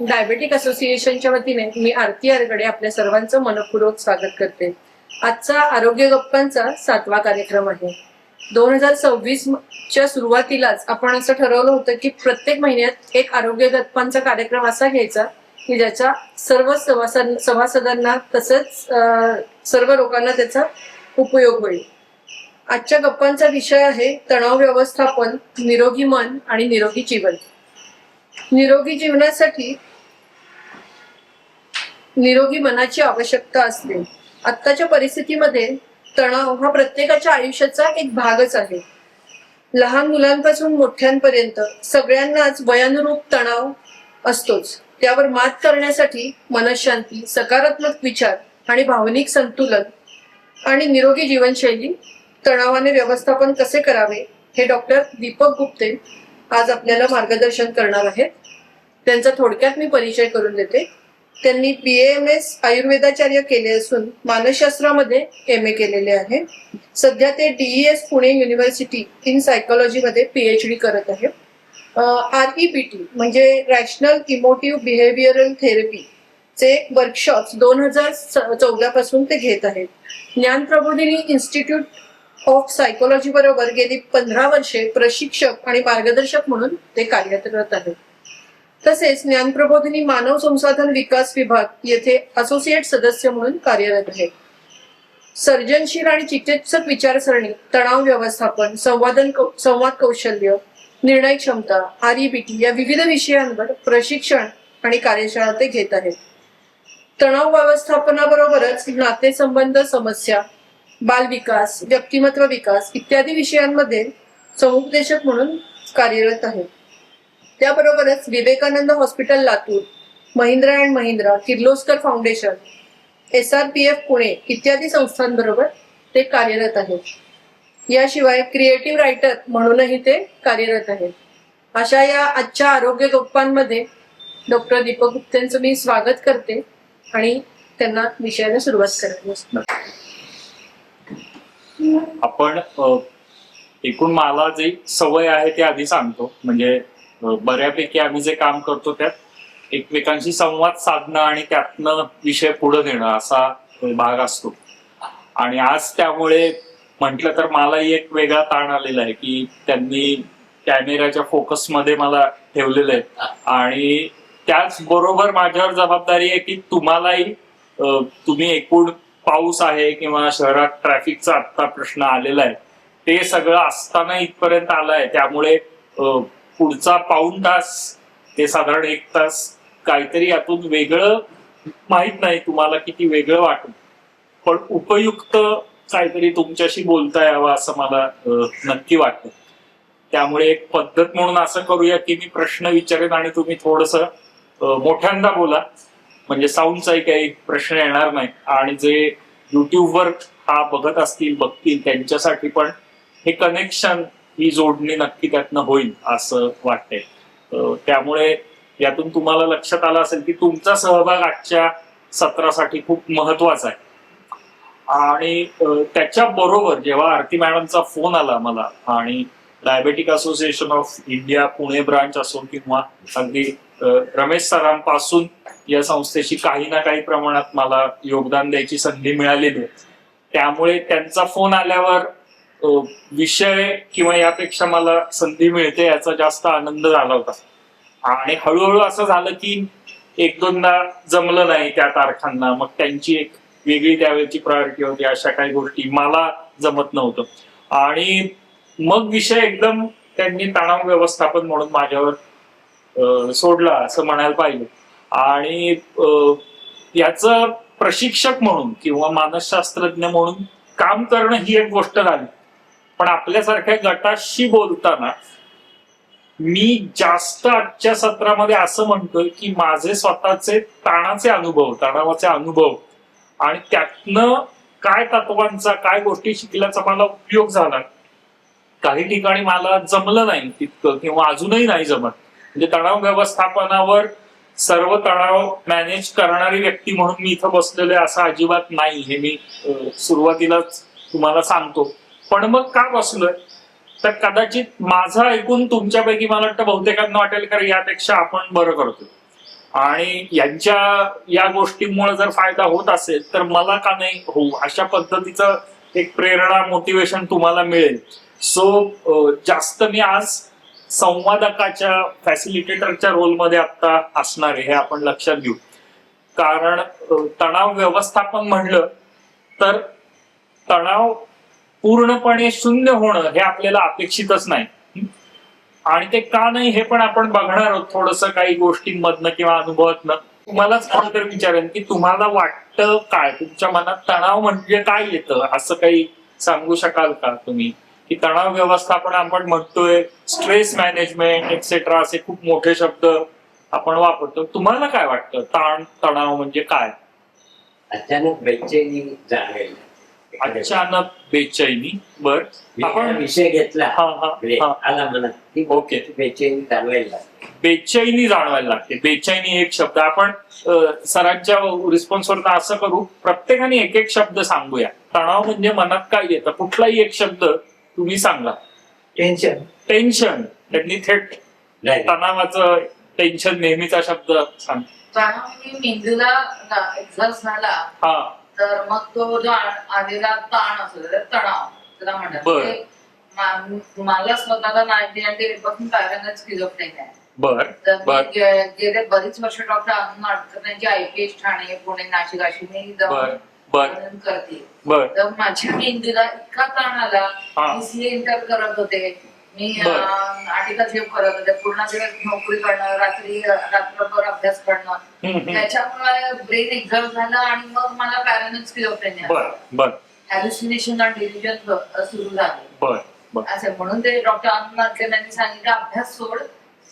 Diabetic असोसिएशनच्या वतीने मी आरती आरगडे आपल्या सर्वांचं मनपूर्वक स्वागत करते. आजचा आरोग्य गप्पांचा 7वा कार्यक्रम आहे. 2026च्या सुरुवातीलाच आपण असं ठरवलं होतं की प्रत्येक महिन्यात एक आरोग्य गप्पांचा कार्यक्रम असा घ्यायचा की ज्याचा सर्व सभासदांना तसंच सर्व लोकांना त्याचा उपयोग होईल. आजच्या गप्पांचा विषय आहे तणाव व्यवस्थापन, निरोगी मन आणि निरोगी जीवन. निरोगी जीवनासाठी निरोगी मनाची आवश्यकता असते. आत्ताच्या परिस्थितीमध्ये तणाव हा प्रत्येकाच्या आयुष्याचा एक भागच आहे. लहान मुलांपासून मोठ्यांपर्यंत सगळ्यांनाच वयानुरूप तणाव असतोच. त्यावर मात करण्यासाठी मनःशांती, सकारात्मक विचार आणि भावनिक संतुलन आणि निरोगी जीवनशैली, तणावाने व्यवस्थापन कसे करावे हे डॉक्टर दीपक गुप्ते आज आपल्याला मार्गदर्शन करणार आहेत. त्यांचा थोडक्यात मी परिचय करून देते. त्यांनी BAMS आयुर्वेदाचार्य केले असून मानसशास्त्रामध्ये MA केलेले आहे. सध्या ते DES Pune university in psychology मध्ये PhD करत आहे. REBT म्हणजे रॅशनल इमोटिव्ह बिहेवियरल थेरपी चे वर्कशॉप्स 2014 पासून ते घेत आहेत. ज्ञान प्रबोधिनी इन्स्टिट्यूट ऑफ सायकोलॉजी बरोबर गेली 15 वर्षे प्रशिक्षक आणि मार्गदर्शक म्हणून ते कार्यरत आहेत. तसेच ज्ञान प्रबोधिनी मानव संसाधन विकास विभाग येथे असोसिएट सदस्य म्हणून कार्यरत आहेत. सर्जनशील आणि चिकित्सक विचारसरणी, तणाव व्यवस्थापन, संवाद कौशल्य, निर्णय क्षमता, REBT या विविध विषयांवर प्रशिक्षण आणि कार्यशाळा ते घेत आहेत. तणाव व्यवस्थापनाबरोबरच नातेसंबंध समस्या, बालविकास, व्यक्तिमत्व विकास इत्यादी विषयांमध्ये समुपदेशक म्हणून कार्यरत आहेत. त्याबरोबरच Vivekananda hospital Latur, Mahindra and Mahindra, Kirloskar foundation, SRPF Pune इत्यादी संस्थांबरोबर ते कार्यरत आहेत. याशिवाय क्रिएटिव्ह रायटर म्हणूनही ते कार्यरत आहेत. अशा या आजच्या आरोग्य गप्पांमध्ये डॉक्टर दीपक गुप्तेंचं मी स्वागत करते आणि त्यांना विषयाला सुरुवात करायला. आपण एकूण मला जी सवय आहे ती आधी सांगतो. म्हणजे बऱ्यापैकी आम्ही जे काम करतो त्यात एकमेकांशी संवाद साधणं आणि त्यातनं विषय पुढे नेणं असा भाग असतो. आणि आज त्यामुळे म्हटलं तर मलाही एक वेगळा ताण आलेला आहे की त्यांनी कॅमेऱ्याच्या फोकसमध्ये मला ठेवलेलं आहे आणि त्याचबरोबर माझ्यावर जबाबदारी आहे की तुम्हालाही तुम्ही एकूण पाऊस आहे किंवा शहरात ट्रॅफिकचा आत्ता प्रश्न आलेला आहे ते सगळं असताना इथपर्यंत आलाय. त्यामुळे पुढचा पाऊण तास ते साधारण 1 तास काहीतरी यातून वेगळं, माहित नाही तुम्हाला किती वेगळं वाटेल पण उपयुक्त काहीतरी तुमच्याशी बोलता यावं असं मला नक्की वाटतं. त्यामुळे एक पद्धत म्हणून असं करूया की मी प्रश्न विचारेन आणि तुम्ही थोडस मोठ्यांदा बोला म्हणजे साऊंडचाही काही प्रश्न येणार नाही. आणि जे युट्यूबवर हा बघतील त्यांच्यासाठी पण हे कनेक्शन, ही जोडणी नक्की त्यातनं होईल असं वाटतंय. त्यामुळे यातून तुम्हाला लक्षात आलं असेल की तुमचा सहभाग आजच्या सत्रासाठी खूप महत्वाचा आहे. आणि त्याच्या बरोबर जेव्हा आरती मॅडमचा फोन आला मला आणि diabetic association of India Pune branch असो किंवा अगदी रमेश सरांपासून या संस्थेशी काही ना काही प्रमाणात मला योगदान द्यायची संधी मिळालेली आहे. त्यामुळे त्यांचा फोन आल्यावर विषय किंवा यापेक्षा मला संधी मिळते याचा जास्त आनंद झाला होता. आणि हळूहळू असं झालं की 1-2दा जमलं नाही त्या तारखांना, मग त्यांची एक वेगळी त्यावेळेची प्रायोरिटी होती, अशा काही गोष्टी मला जमत नव्हतं. आणि मग विषय एकदम त्यांनी तणाव व्यवस्थापन म्हणून माझ्यावर सोडला असं म्हणायला पाहिजे. आणि याचं प्रशिक्षक म्हणून किंवा मानसशास्त्रज्ञ म्हणून काम करणं ही एक गोष्ट झाली. पण आपल्यासारख्या गटाशी बोलताना मी जास्त आजच्या सत्रामध्ये असं म्हणतोय की माझे स्वतःचे तणावाचे अनुभव आणि त्यातनं काय तत्वांचा, काय गोष्टी शिकल्याचा मला उपयोग झाला. काही ठिकाणी मला जमलं नाही तितकं किंवा अजूनही नाही जमत. म्हणजे तणाव व्यवस्थापनावर सर्व तणाव मॅनेज करणारी व्यक्ती म्हणून मी इथं बसलेलो आहे असं अजिबात नाही, हे मी सुरुवातीलाच तुम्हाला सांगतो. पण मग का बसलोय तर कदाचित माझं ऐकून तुमच्यापैकी मला वाटतं बहुतेकांना वाटेल कारण यापेक्षा आपण बरं करतो. आणि यांच्या या गोष्टींमुळे जर फायदा होत असेल तर मला का नाही होऊ, अशा पद्धतीचं एक प्रेरणा मोटिवेशन तुम्हाला मिळेल. सो जास्त मी आज संवादकाच्या फॅसिलिटेटरच्या रोलमध्ये आता असणार आहे हे आपण लक्षात घेऊ. कारण तणाव व्यवस्थापन म्हणलं तर तणाव पूर्णपणे शून्य होणं हे आपल्याला अपेक्षितच नाही. आणि ते का नाही हे पण आपण बघणार आहोत थोडस काही गोष्टींमधनं किंवा अनुभवातनं. तुम्हालाच खरं तर विचारेन की तुम्हाला वाटतं काय, तुमच्या मनात तणाव म्हणजे काय येतं, असं काही सांगू शकाल का तुम्ही? की तणाव व्यवस्थापन आपण म्हणतोय, स्ट्रेस मॅनेजमेंट एक्सेट्रा असे खूप मोठे शब्द आपण वापरतो. तुम्हाला काय वाटतं तणाव म्हणजे काय? अचानक बेचैनी जाणवेल. अचानक बेचैनी. बर, आपण विषय घेतला म्हणजे हा. आला मनात की ओके. बेचैनी जाणवायला लागते. बेचैनी जाणवायला लागते. बेचैनी एक शब्द आपण सरांच्या रिस्पॉन्सवर असं करू, प्रत्येकाने एक एक शब्द सांगूया. तणाव म्हणजे मनात काय येतं, कुठलाही एक शब्द तुम्ही सांगा. टेन्शन. टेन्शन. त्यांनी थेट नाही. तणावाचं टेन्शन नेहमीचा शब्द सांग. तणाव म्हणजे मेंदूला एक्झॉस्ट झाला हा तर मग तो जो आलेला ताण असतो त्याला तणाव त्याला म्हणतात. बरं. ते मला स्वतःला 1998 पासून पॅरेंटल स्किझोफ्रेनिया आहे. बर तर बर मी गेले बरीच वर्ष डॉक्टर अरुण नाडकर यांची IPH ठाणे पुणे नाशिक अशी मी बर जाऊन बर वर्णन करते. बर तर माझ्या मेंदूला इतका ताण आला. हा. मी CA इंटर करत होते, मी बरं. आर्टिकल सेव्ह करत होते, पूर्ण दिवस नोकरी करणं, रात्रभर अभ्यास करणं, त्याच्यामुळे ब्रेन एक्झॉस्ट झालं आणि मग मला पॅरेंटल स्किझोफ्रेनिया, बर बर हॅल्युसिनेशन आणि डिल्युजन सुरू झाले. बर बर असं म्हणून ते डॉक्टर अरुण नाडकर यांनी सांगितलं अभ्यास सोड,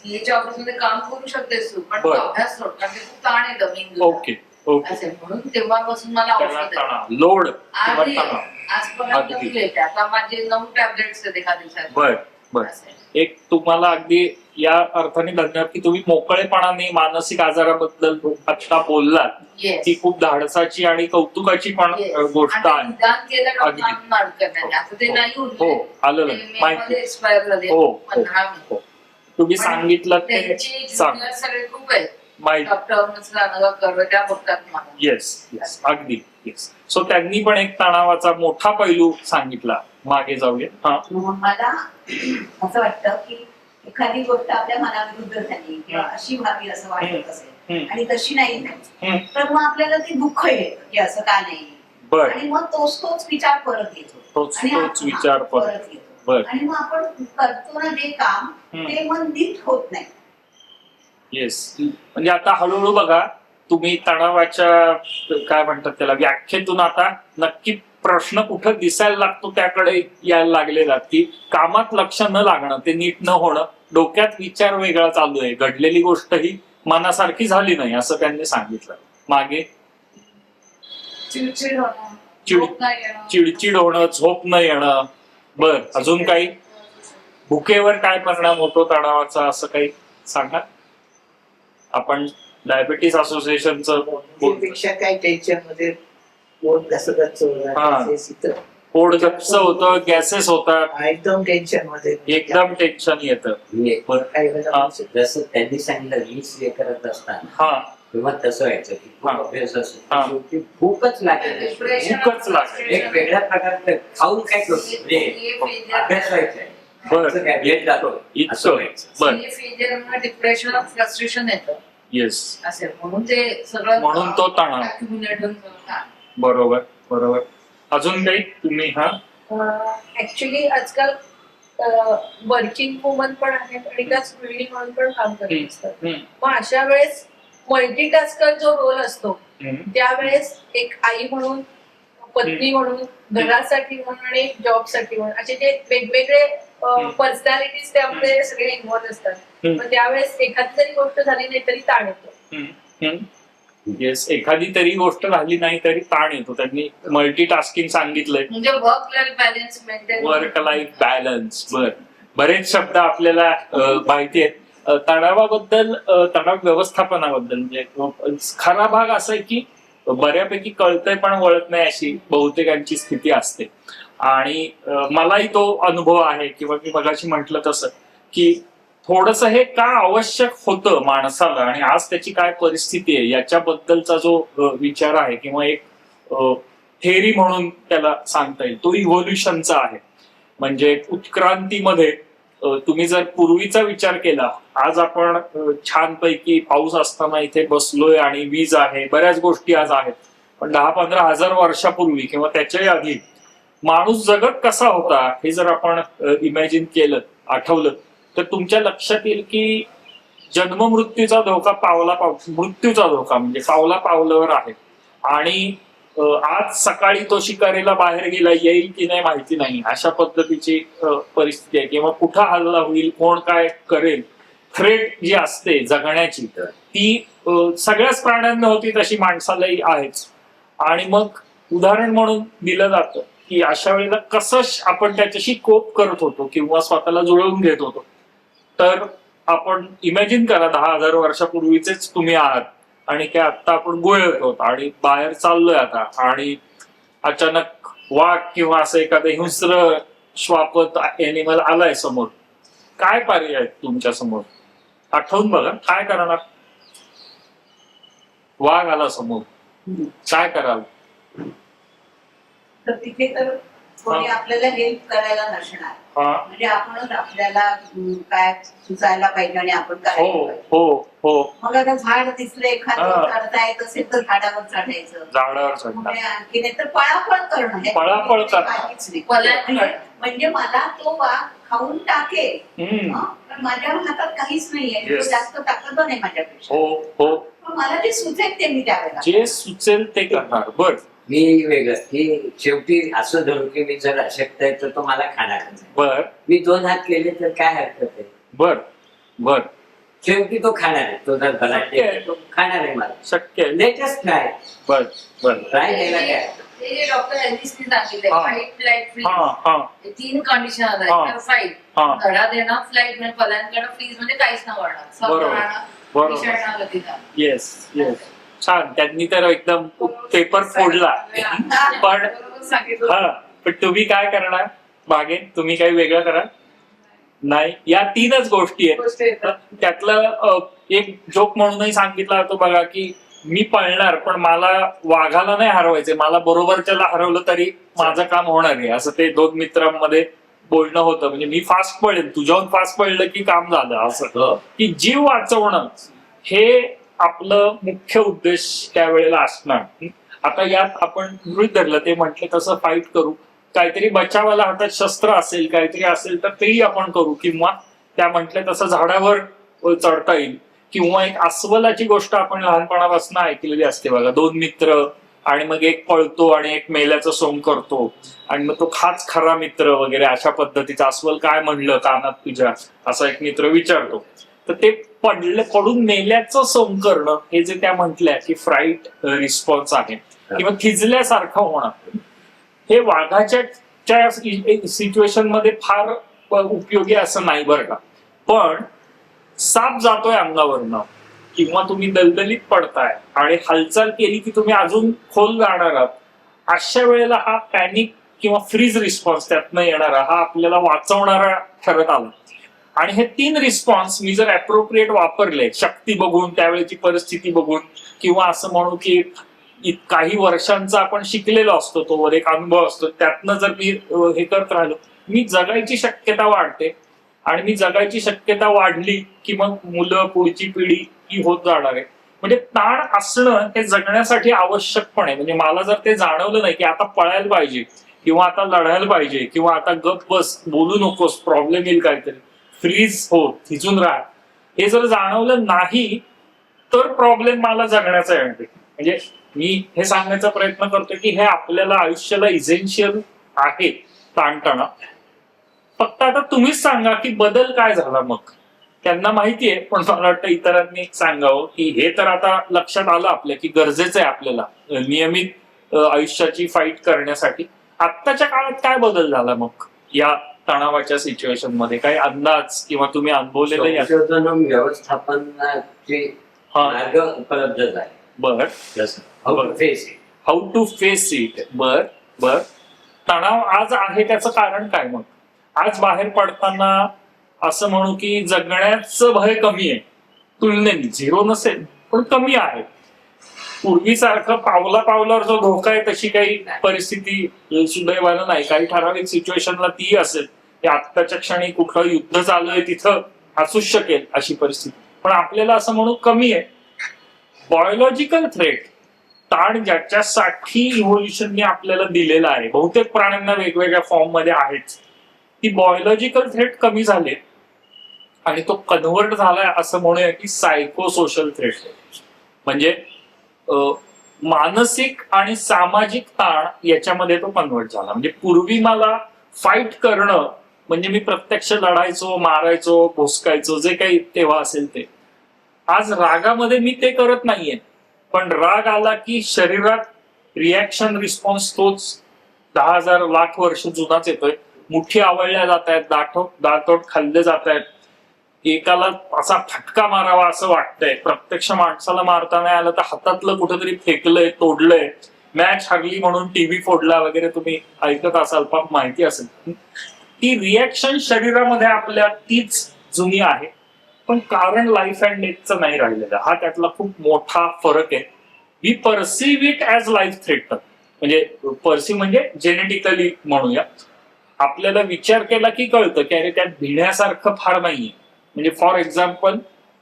CAच्या ऑफिसमध्ये काम करू शकतेस तू, पण तू बरं. अभ्यास सोड कारण ते खूप ताण येतं मेंदूला. Okay okay. असे म्हणून तेव्हापासून मला त्याला औषध तणाव, लोड किंवा आधी तणाव. आजपर्यंत अगदी. मी घेते. आता माझे 9 टॅबलेट्स आहेत एका दिवसात. बर बर. एक तुम्हाला अगदी या अर्थाने धन्यवाद की तुम्ही मोकळेपणाने मानसिक आजाराबद्दल आता बोललात. येस. ती खूप धाडसाची आणि कौतुकाची पण गोष्ट आहे. निदान केलं अगदी. डॉक्टर अरुण नाडकर यांनी. आता ते नाही हो उरले, आलं ते लक्षात. मे माहिती. मध्ये एक्सपायर झाले. हो, हो. 15 मे. हो. तुम्ही पण सांगितलं ते त्यांचे सांग. ज्युनियर सगळे खूप आहेत. माहिती. डॉक्टर कर्वे त्या बघतात मला. येस येस अगदी येस. सो त्यांनी पण एक तणावाचा मोठा पैलू सांगितला. मागे जाऊया. हा मला असं वाटतं की एखादी गोष्ट आपल्या मनाविरुद्ध झाली किंवा अशी व्हावी असं वाटत असेल आणि तशी नाही झाली तर मग आपल्याला ते दुःख येतं की असं का नाही. बर. आणि मग तोच विचार परत येतो तोच आणि तोच विचार परत. परत येतो. बर. आणि मग आपण करतो ना जे काम ते मग नीट होत नाही. येस. म्हणजे आता हळूहळू बघा तुम्ही तणावाच्या काय म्हणतात त्याला व्याख्येतून आता नक्की प्रश्न कुठं दिसायला लागतो त्याकडे यायला लागलेला, की कामात लक्ष न लागणं, ते नीट न होणं, डोक्यात विचार वेगळा चालू आहे, घडलेली गोष्ट ही मनासारखी झाली नाही असं त्यांनी सांगितलं. मागे चिडचिड होणं, चिड- झोप नाही येणं. चिडचिड होणं, झोप न येणं. बर, अजून काही? भुकेवर काय परिणाम होतो तणावाचा असं काही सांगा. आपण डायबिटीस असोसिएशनचं पेक्षा काय टेन्शन मध्ये पोट कसं गच्च हा. होणार, पोट गच्च होतं, गॅसेस होतात, एकदम टेन्शन मध्ये एकदम टेन्शन येतं. म्हणजे काही वेळेला हा. जसं त्यांनी सांगितलं 20 हे करत असताना हा तेव्हा तसं व्हायचं की खूप हा. अभ्यास हा. असतो शेवटी भूकच लागेल. Depression, भूकच लागेल. एक वेगळ्या प्रकारचं खाऊन काय करतो म्हणजे अभ्यास व्हायचा आहे. बर. असं काय भेट जातो असं इतकं व्हायचं. बर. फेलियरमुळे डिप्रेशन फ्रस्ट्रेशन येतं येस. असे म्हणून ते सगळं म्हणून तो तणाव. accumulate होऊन जातं. बरोबर बरोबर. अजून काही तुम्ही? हा ऍक्च्युली आजकाल वर्किंग वुमन पण आहेत आणि त्याच गृहिणी म्हणून पण काम करत असतात. हम्म, मग अशा वेळेस मल्टीटास्कर जो रोल असतो हम्म. त्यावेळेस एक आई म्हणून, पत्नी म्हणून, घरासाठी म्हणून आणि जॉबसाठी म्हणून असे जे वेगवेगळे पर्सनॅलिटीज त्यामध्ये सगळे इन्व्हॉल्व असतात. हम्म. मग त्यावेळेस एखादी जरी गोष्ट झाली नाही तरी ताण येतो. येस. एखादी तरी गोष्ट झाली नाही तरी ताण येतो. त्यांनी मल्टीटास्किंग सांगितलंय. म्हणजे work life balance maintain. Work life balance. बरेच शब्द आपल्याला माहिती आहेत. तणावाबद्दल, तणाव व्यवस्थापनाबद्दल म्हणजे खरा भाग असा आहे की बऱ्यापैकी कळतंय पण वळत नाही अशी बहुतेकांची स्थिती असते. आणि मलाही तो अनुभव आहे किंवा मी मगाशी म्हटलं तसं की थोडस हे का आवश्यक होतं माणसाला आणि आज त्याची काय परिस्थिती आहे याच्याबद्दलचा जो विचार आहे किंवा एक थेअरी म्हणून त्याला सांगता येईल तो इव्होल्युशनचा आहे. म्हणजे उत्क्रांतीमध्ये तुम्ही जर पूर्वीचा विचार केला, आज आपण छानपैकी पाऊस असताना इथे बसलोय आणि वीज आहे, बऱ्याच गोष्टी आज आहेत. पण 10-15 हजार वर्षापूर्वी किंवा त्याच्याही आधी माणूस जगत कसा होता हे जर आपण इमॅजिन केलं, आठवलं, तर तुमच्या लक्षात येईल की जन्म मृत्यूचा धोका मृत्यूचा धोका म्हणजे पावला पावलावर आहे. आणि आज सकाळी तो शिकारीला बाहेर गेला, येईल की नाही माहिती नाही, अशा पद्धतीची परिस्थिती आहे. किंवा कुठं हल्ला होईल, कोण काय करेल, थ्रेट जी असते जगण्याची ती सगळ्याच प्राण्यांना होती तशी माणसालाही आहेच. आणि मग उदाहरण म्हणून दिलं जातं की अशा वेळेला कसं आपण त्याच्याशी कोप करत होतो किंवा स्वतःला जुळवून घेत होतो. तर आपण इमॅजिन करा 10,000 वर्षापूर्वीचेच तुम्ही आहात आणि काय आत्ता आपण गुळत होत आणि बाहेर चाललोय आता आणि अचानक वाघ किंवा असं एखादं हिंस्र श्वापत एनिमल आलाय समोर, काय पर्याय आहेत तुमच्या समोर? आठवून बघा, काय करणार? वाघ आला समोर, काय कराल? तर तिथे तर कोणी आपल्याला हेल्प करायला नसणार. म्हणजे आपणच आपल्याला काय सुचायला पाहिजे आणि आपण काय हो हो हो. मग आता झाड दिसलं एखादं चढता येत असेल तर झाडावर चढायचं, झाडावर चढणार, म्हणजे आणखी नाही तर पळापळ करणं, पळापळ करणं. काहीच नाही. पलायन म्हणजे मला तो वाघ खाऊन टाकेल, हम्म. पण माझ्या हातात काहीच नाहीये, तो Yes. जास्त ताकद नाही माझ्यापेक्षा, हो हो. पण मला जे सुचेल ते मी त्यावेळेला जे सुचेल ते करणार. बर मी वेगळं की शेवटी असं धरू की मी जर अशक्त आहे तर तो मला खाणार नाही. बर मी 2 हात केले तर काय हरकत आहे? बर बर. शेवटी तो खाणार आहे. तो जर शक्य आहे. तो खाणार आहे मला. शक्य आहे. लेटेस्ट ट्राय बर बर. ट्राय केला काय? ते जे डॉक्टर एलिसने सांगितलंय, हा. फाईट, फ्लाईट, फ्रीज, हा हा हे 3 कंडिशन हा. आहेत. फाईट, हा. धडा देणं, फ्लाईट म्हणजे पलायन करणं, फ्रीज म्हणजे काहीच न वळणं, बरोबर. बरोबर. विषाणं गतीनं. Yes yes. छान, त्यांनी तर एकदम पेपर फोडला. पण बरोबर सांगितलं. हा, पण तुम्ही काय करणार बागेत? तुम्ही काही वेगळं करा नाही. या 3च गोष्टी गोष्टी आहेत. आहेत. त्यातलं एक जोक म्हणूनही सांगितला जातो बघा की मी पळणार पण मला वाघाला नाही हरवायचंय, मला बरोबरच्याला हरवलं तरी माझं काम होणार आहे, असं ते 2 मित्रांमध्ये बोलणं होतं. म्हणजे मी फास्ट पळेन, तुझ्याहून फास्ट पळलं की काम झालं, असं हो. की जीव वाचवणं हे आपलं मुख्य उद्देश त्यावेळेला असणार. आता यात आपण गृहीत धरलं, ते म्हटले तसं फाईट करू, काहीतरी बचावाला हातात शस्त्र असेल, काहीतरी असेल तर तेही आपण करू, किंवा त्या म्हटले तसं झाडावर चढता येईल, किंवा एक अस्वलाची गोष्ट आपण लहानपणापासून ऐकलेली असते बघा. 2 मित्र आणि मग एक पळतो आणि एक मेल्याचं सोंग करतो आणि मग तो खाच खरा मित्र वगैरे अशा पद्धतीचा. अस्वल काय म्हणलं कानात तुझ्या, असा एक मित्र विचारतो. तर ते पडून मेल्याचं सोंग करणं हे जे त्या म्हटल्या की फ्राईट रिस्पॉन्स आहे किंवा थिजल्यासारखं होणं, हे वाघाच्या सिच्युएशन मध्ये फार उपयोगी असं नाही बरं का. पण साप जातोय अंगावरनं किंवा तुम्ही दलदलीत पडताय आणि हालचाल केली की तुम्ही अजून खोल जाणार आहात, अशा वेळेला हा पॅनिक किंवा फ्रीज रिस्पॉन्स त्यातनं येणारा हा आपल्याला वाचवणारा ठरत आला. आणि हे 3 रिस्पॉन्स मी जर अप्रोप्रिएट वापरले, शक्ती बघून, त्यावेळेची परिस्थिती बघून, किंवा असं म्हणू की काही वर्षांचा आपण शिकलेलो असतो, तो एक अनुभव असतो, त्यातनं जर मी हे करत राहिलो, मी जगायची शक्यता वाढते. आणि मी जगायची शक्यता वाढली की मग मुलं, पुढची पिढी ही होत जाणार आहे. म्हणजे ताण असणं हे जगण्यासाठी आवश्यक पण आहे. म्हणजे मला जर ते जाणवलं नाही की आता पळायला पाहिजे किंवा आता लढायला पाहिजे किंवा आता गप बस, बोलू नकोस, प्रॉब्लेम येईल काहीतरी, फ्रीज हो, थिजून राहा, हे जर जाणवलं नाही तर प्रॉब्लेम मला जगण्याचा आहे. म्हणजे मी हे सांगण्याचा प्रयत्न करतो की हे आपल्याला आयुष्याला इसेन्शियल आहे ताणतणा. फक्त आता तुम्हीच सांगा की बदल काय झाला मग. त्यांना माहितीये, पण मला वाटतं इतरांनी सांगावं की हे तर आता लक्षात आलं आपल्या की गरजेचं आहे आपल्याला नियमित आयुष्याची फाईट करण्यासाठी. आत्ताच्या काळात काय बदल झाला मग या तणावाच्या सिच्युएशन मध्ये? काही अंदाज किंवा तुम्ही अनुभवलेलं? संशोधन व्यवस्थापनाचे मार्ग उपलब्ध झाले. बर, हाऊ टू फेस इट. बर बर. तणाव आज आहे त्याचं कारण काय मग? आज बाहेर पडताना असं म्हणू की जगण्याचं भय कमी आहे, तुलनेने झिरो नसेल पण कमी आहे. पूर्वीसारखं पावला पावलावर जो धोका आहे तशी काही परिस्थिती सुदैवानं नाही. काही ठराविक सिच्युएशनला ती असेल की आत्ताच्या क्षणी कुठलं युद्ध चालू आहे तिथं असूच शकेल अशी परिस्थिती, पण आपल्याला असं म्हणू कमी आहे. बायोलॉजिकल थ्रेट, ताण ज्याच्यासाठी इव्होल्युशनने आपल्याला दिलेला आहे, बहुतेक प्राण्यांना वेगवेगळ्या फॉर्म मध्ये आहेच, ती बायोलॉजिकल थ्रेट कमी झाले आणि तो कन्व्हर्ट झालाय असं म्हणूया की सायको सोशल थ्रेट. म्हणजे मानसिक आणि सामाजिक ताण याच्यामध्ये तो कन्व्हर्ट झाला. म्हणजे पूर्वी मला फाईट करणं म्हणजे मी प्रत्यक्ष लढायचो, मारायचो, भोसकायचो, जे काही तेव्हा असेल ते. आज रागामध्ये मी ते करत नाहीये, पण राग आला की शरीरात रिॲक्शन रिस्पॉन्स तोच 10,000 लाख वर्ष जुनाच येतोय. मुठी आवळल्या जात आहेत, दाटोट खाल्ले जात आहेत, एकाला असा फटका मारावा असं वाटतंय. प्रत्यक्ष माणसाला मारता नाही आलं तर हातातलं कुठेतरी फेकलंय, तोडलंय, मॅच हरली म्हणून टीव्ही फोडला वगैरे तुम्ही ऐकत असाल, पाप माहिती असेल. ती रिॲक्शन शरीरामध्ये आपल्या तीच जुनी आहे, पण कारण लाईफ अँड डेथचं नाही राहिलेलं. हा त्यातला खूप मोठा फरक आहे. We perceive it as life threat. म्हणजे परसिव्ह म्हणजे जेनेटिकली म्हणूया, आपल्याला विचार केला की कळतं की अरे त्यात भिण्यासारखं फार नाहीये. म्हणजे फॉर एक्झाम्पल,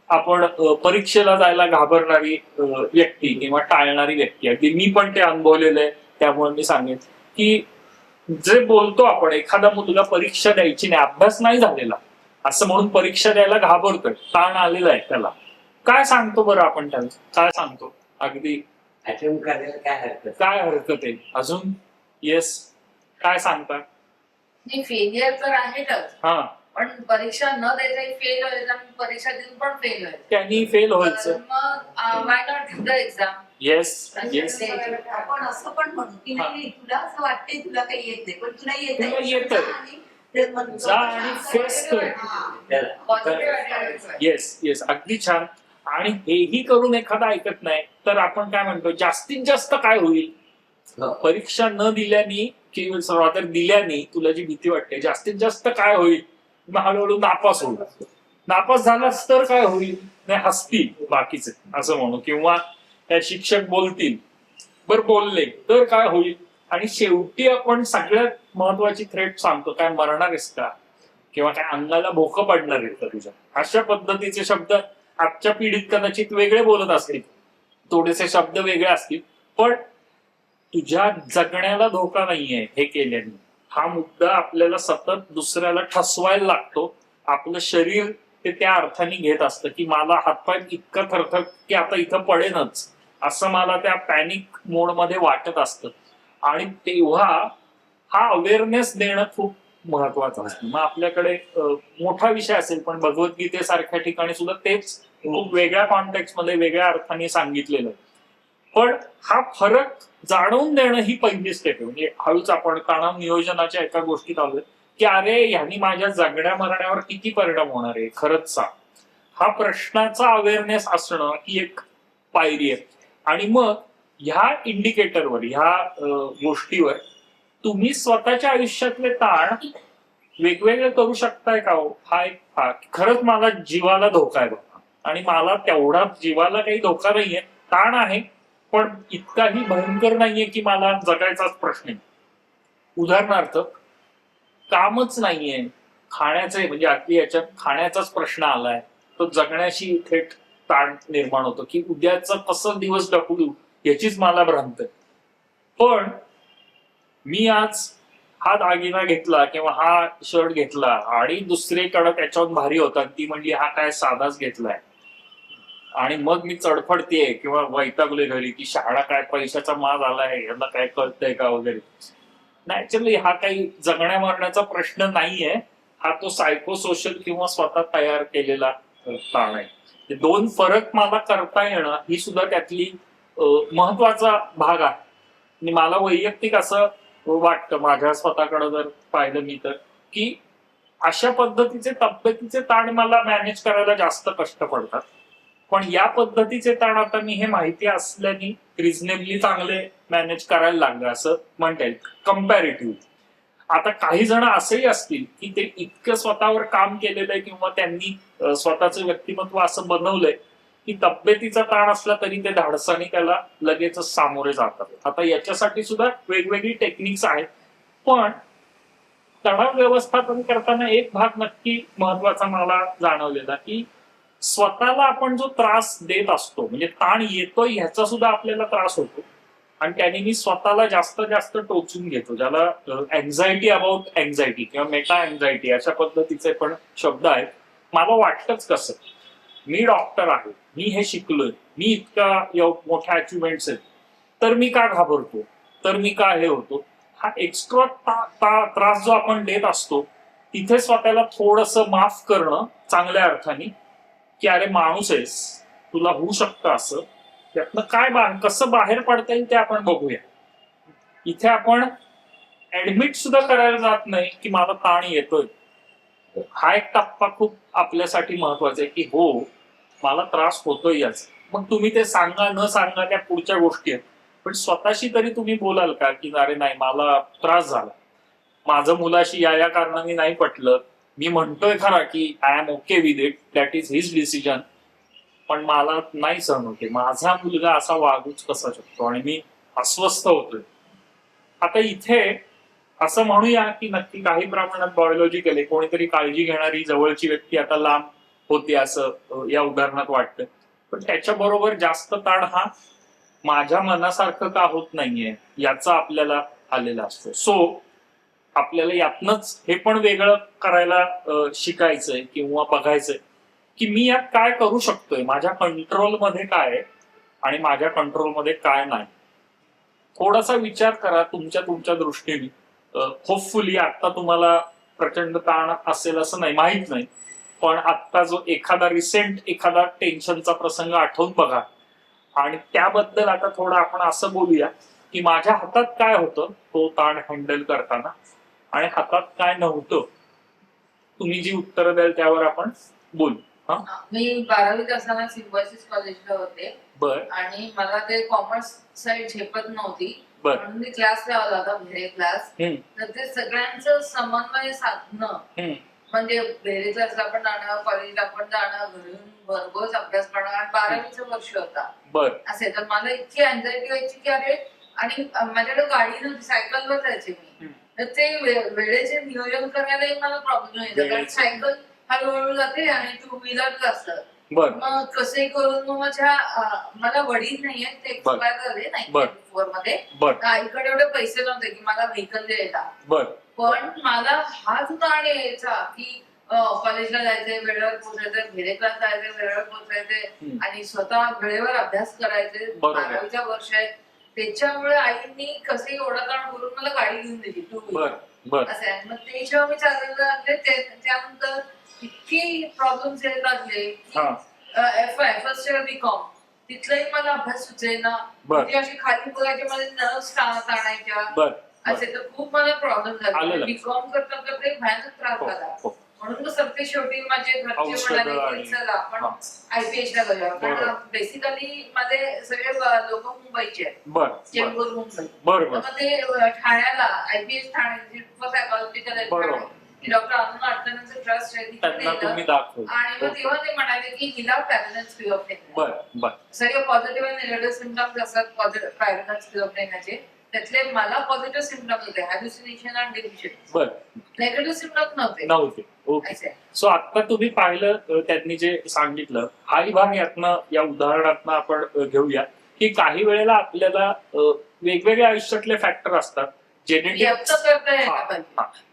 आपण परीक्षेला जायला घाबरणारी व्यक्ती किंवा टाळणारी व्यक्ती, अगदी मी पण ते अनुभवलेलं आहे, त्यामुळे मी सांगेन की जे बोलतो आपण, एखादा मुलगा परीक्षा द्यायची नाही, अभ्यास नाही झालेला असं म्हणून परीक्षा द्यायला घाबरतोय, ताण आलेला आहे त्याला, काय सांगतो बरं आपण त्याला? काय सांगतो? अगदी अटेम्प्ट करायला काय हरकत आहे अजून? येस, काय सांगता? नाही, फेलियर तर आहेतच, हा, पण परीक्षा न देताही फेल व्हायचं आणि परीक्षा देऊन पण फेल व्हायचं. त्यांनी फेल व्हायचं. तर मग why not give the exam? Yes yes, आपण असं पण म्हणू की नाही, तुला असं वाटतंय तुला काही येत नाही, पण तुला तुला येतंय. जा आणि फेस कर. येस येस, अगदी छान. आणि हेही करून एखादा ऐकत नाही तर आपण काय म्हणतो, जास्तीत जास्त काय होईल? परीक्षा न दिल्याने किंवा तर दिल्याने तुला जी भीती वाटते, जास्तीत जास्त काय होईल? मग हळूहळू नापास होईल. नापास झालास तर काय होईल? नाही, हसतील बाकीचे असं म्हणू, किंवा त्या शिक्षक बोलतील, बर बोलले तर काय होईल? आणि शेवटी आपण सगळ्यात महत्वाची थ्रेट सांगतो, काय मरणार आहेस का, किंवा काय अंगाला भोकं पडणार आहे का तुझ्या? अशा पद्धतीचे शब्द आजच्या पिढीत कदाचित वेगळे बोलत असतील, थोडेसे शब्द वेगळे असतील, पण तुझ्या जगण्याला धोका नाहीये हे केल्याने. हा मुद्दा आपल्याला सतत दुसऱ्याला ठसवायला लागतो. आपलं शरीर ते त्या अर्थाने घेत असतं की मला हातपाय इतकं थरथर की आता इथं पडेनच, असं मला त्या पॅनिक मोडमध्ये वाटत असतं. आणि तेव्हा हा अवेअरनेस देणं खूप महत्वाचं असतं. मग आपल्याकडे मोठा विषय असेल, पण भगवद्गीतेसारख्या ठिकाणी सुद्धा तेच खूप वेगळ्या कॉन्टेक्स्ट मध्ये वेगळ्या अर्थाने सांगितलेलं आहे. पण हा फरक जाणून देणं ही पहिली स्टेप आहे. म्हणजे हळूच आपण तणाव नियोजनाच्या एका गोष्टीत आलोय की अरे ह्यांनी माझ्या जगण्या मरण्यावर किती परिणाम होणार आहे खरंच सा, हा प्रश्नाचा अवेअरनेस असणं ही एक पायरी आहे. आणि मग ह्या इंडिकेटरवर, ह्या गोष्टीवर तुम्ही स्वतःच्या आयुष्यातले ताण वेगवेगळे करू शकताय का हो? हा एक खरंच मला जीवाला धोका आहे बघा, आणि मला तेवढा जीवाला काही धोका नाहीये, ताण आहे पण इतकाही भयंकर नाहीये की मला जगायचाच प्रश्न आहे. उदाहरणार्थ, कामच नाहीये, खाण्याचे म्हणजे अगदी याच्यात खाण्याचाच प्रश्न आलाय, तो जगण्याशी थेट ताण निर्माण होतो की उद्याचा कसं दिवस ढकलू याचीच मला भ्रांत आहे. पण मी आज हा दागिना घेतला किंवा हा शर्ट घेतला आणि दुसरीकडे त्याच्यावर भारी होता, ती म्हणली हा काय साधाच घेतलाय, आणि मग मी चडफडतेय किंवा वैतागले घरी की शाळा काय पैशाचा माज आलाय, यांना काय कळतंय का वगैरे. नॅचरली हा काही जगण्या मरण्याचा प्रश्न नाहीये, हा तो सायकोसोशल किंवा स्वतः तयार केलेला ताण आहे. ते दोन फरक मला करता येणं ही सुद्धा त्यातली महत्वाचा भाग आहे. आणि मला वैयक्तिक असं वाटतं, माझ्या स्वतःकडे जर पाहिलं मी तर, की अशा पद्धतीचे तब्येतीचे ताण मला मॅनेज करायला जास्त कष्ट पडतात, पण या पद्धतीचे ताण आता मी हे माहिती असल्याने रिझनेबली चांगले मॅनेज करायला लागलं असं म्हणता येईल कम्पॅरेटिव्ह. आता काही जण असेही असतील की ते इतकं स्वतःवर काम केलेलं आहे किंवा त्यांनी स्वतःचं व्यक्तिमत्व असं बनवलंय की तब्येतीचा ताण असला तरी ते धाडसाने त्याला लगेचच सामोरे जातात. आता याच्यासाठी सुद्धा वेगवेगळी टेक्निक्स आहेत, पण तणाव व्यवस्थापन करताना एक भाग नक्की महत्वाचा मला जाणवलेला की स्वतःला आपण जो त्रास देत असतो, म्हणजे ताण येतोय ह्याचा सुद्धा आपल्याला त्रास होतो आणि त्याने मी स्वतःला जास्त जास्त टोचून घेतो, ज्याला अँझायटी अबाउट अँझायटी किंवा मेटा अँझायटी अशा पद्धतीचे पण शब्द आहेत. मला वाटतंच कसं, मी डॉक्टर आहे, मी हे शिकलोय, मी इतका मोठ्या अचिव्हमेंट्स आहेत, तर मी का घाबरतो, तर मी का हे होतो, हा एक्स्ट्रा त्रास जो आपण देत असतो तिथे स्वतःला थोडंसं माफ करणं चांगल्या अर्थाने की अरे माणूस आहेस, तुला होऊ शकतं असं, त्यातनं काय कसं बाहेर पडता येईल ते आपण बघूया. इथे आपण ऍडमिट सुद्धा करायला जात नाही की मला ताण येतोय. हा एक टप्पा खूप आपल्यासाठी महत्वाचा आहे की हो मला त्रास होतोय याच. मग तुम्ही ते सांगा न सांगा त्या पुढच्या गोष्टी आहेत, पण स्वतःशी तरी तुम्ही बोलाल का की अरे नाही मला त्रास झाला, माझं मुलाशी या कारणाने नाही पटलं, मी म्हणतोय खरा की I am okay with it, that is his decision, पण मला नाही सहन होते, माझा मुलगा असा वागूच कसा शकतो आणि मी अस्वस्थ होतोय. आता इथे असं म्हणूया की नक्की काही प्रमाणात बायोलॉजिकल आहे, कोणीतरी काळजी घेणारी जवळची व्यक्ती आता लांब होती असं या उदाहरणात वाटतं, पण त्याच्याबरोबर जास्त ताण हा माझ्या मनासारखं का होत नाहीये याचा आपल्याला आलेला असतो. सो आपल्याला यातनच हे पण वेगळं करायला शिकायचंय किंवा बघायचंय की मी यात काय करू शकतोय, माझ्या कंट्रोलमध्ये काय आहे आणि माझ्या कंट्रोलमध्ये काय नाही. थोडासा विचार करा तुमच्या दृष्टीने. होपफुली आता तुम्हाला प्रचंड ताण असेल असं नाही, माहित नाही, पण आता जो एखादा टेन्शनचा प्रसंग आठवून बघा आणि त्याबद्दल आता थोडं आपण असं बोलूया की माझ्या हातात काय होतं तो ताण हँडल करताना आणि हातात काय नव्हतं. तुम्ही जी उत्तरं द्याल त्यावर आपण बोलू. मी 12वीत असताना सिम्बायसिस कॉलेजला होते बर आणि मला ते कॉमर्स साईड झेपत नव्हती, बर म्हणून मी क्लास लावला होता, भेरे क्लास. तर ते सगळ्यांचं समन्वय साधणं म्हणजे भेरे क्लासला पण जाणं, कॉलेजला पण जाणं, घरून भरघोस अभ्यास करणं, आणि 12वीचं वर्ष होता बर असे. तर मला इतकी अँझायटी व्हायची की अरे, आणि माझ्याकडे गाडी नव्हती, सायकलवर जायचे मी, तर ते वेळेचे नियोजन करायलाही मला प्रॉब्लेम यायचा, कारण सायकल हळूहळू जाते आणि टू व्हीलर असतं. मग कसंही करून मग मला वडील नाहीये, ते एक्सपायर झाले 1994 मध्ये, आईकडे एवढे पैसे नव्हते की मला व्हेकल द्यायला. पण मला हा जो ताण यायचा की कॉलेजला जायचंय, वेळेवर पोहोचायचंय, भेरे क्लास जायचंय, वेळेवर पोहोचायचंय आणि स्वतः वेळेवर अभ्यास करायचे, 12वीच्या वर्ष आहे, त्याच्यामुळे आईनी कसंही ओढाताण करून मला गाडी घेऊन दिली, टू व्हीलर असे. मग ते जेव्हा मी चालायला लागले त्यानंतर इतके प्रॉब्लेम्स यायला लागले की फर्स्ट इयर बीकॉम, तिथलाही मला अभ्यास सुचेना, म्हणजे अशी खाली बघायची, माझे नर्व्स ताणायच्या असे, तर खूप मला प्रॉब्लेम झाले. बीकॉम करता करता एक भयानक त्रास झाला, म्हणून मग सरते शेवटी माझे घरचे म्हणाले की चला आपण IPH ला जाऊया, कारण बेसिकली माझे सगळे लोक मुंबईचे आहेत, चेंबूर मुंबई. मग ते ठाण्याला IPH Thane psychological doctor Arun अडचणींचं ट्रस्ट आहे आणि मग तेव्हा ते म्हणाले की हिला पॅरलल स्किझोफ्रेनिया, सगळे पॉझिटिव्ह आणि निगेटिव्ह सिम्पटम्स असतात पॅरलल स्किझोफ्रेनियाचे. त्यातले मला पॉझिटिव्ह सिम्पटम्स होते, हॅल्युसिनेशन आणि डिल्युशन, नेगेटिव्ह सिम्पटम्स नव्हते. ओके. सो आता तुम्ही पाहिलं त्यांनी जे सांगितलं, हाही भाग या उदाहरणातनं आपण घेऊया की काही वेळेला आपल्याला वेगवेगळ्या आयुष्यातले फॅक्टर असतात,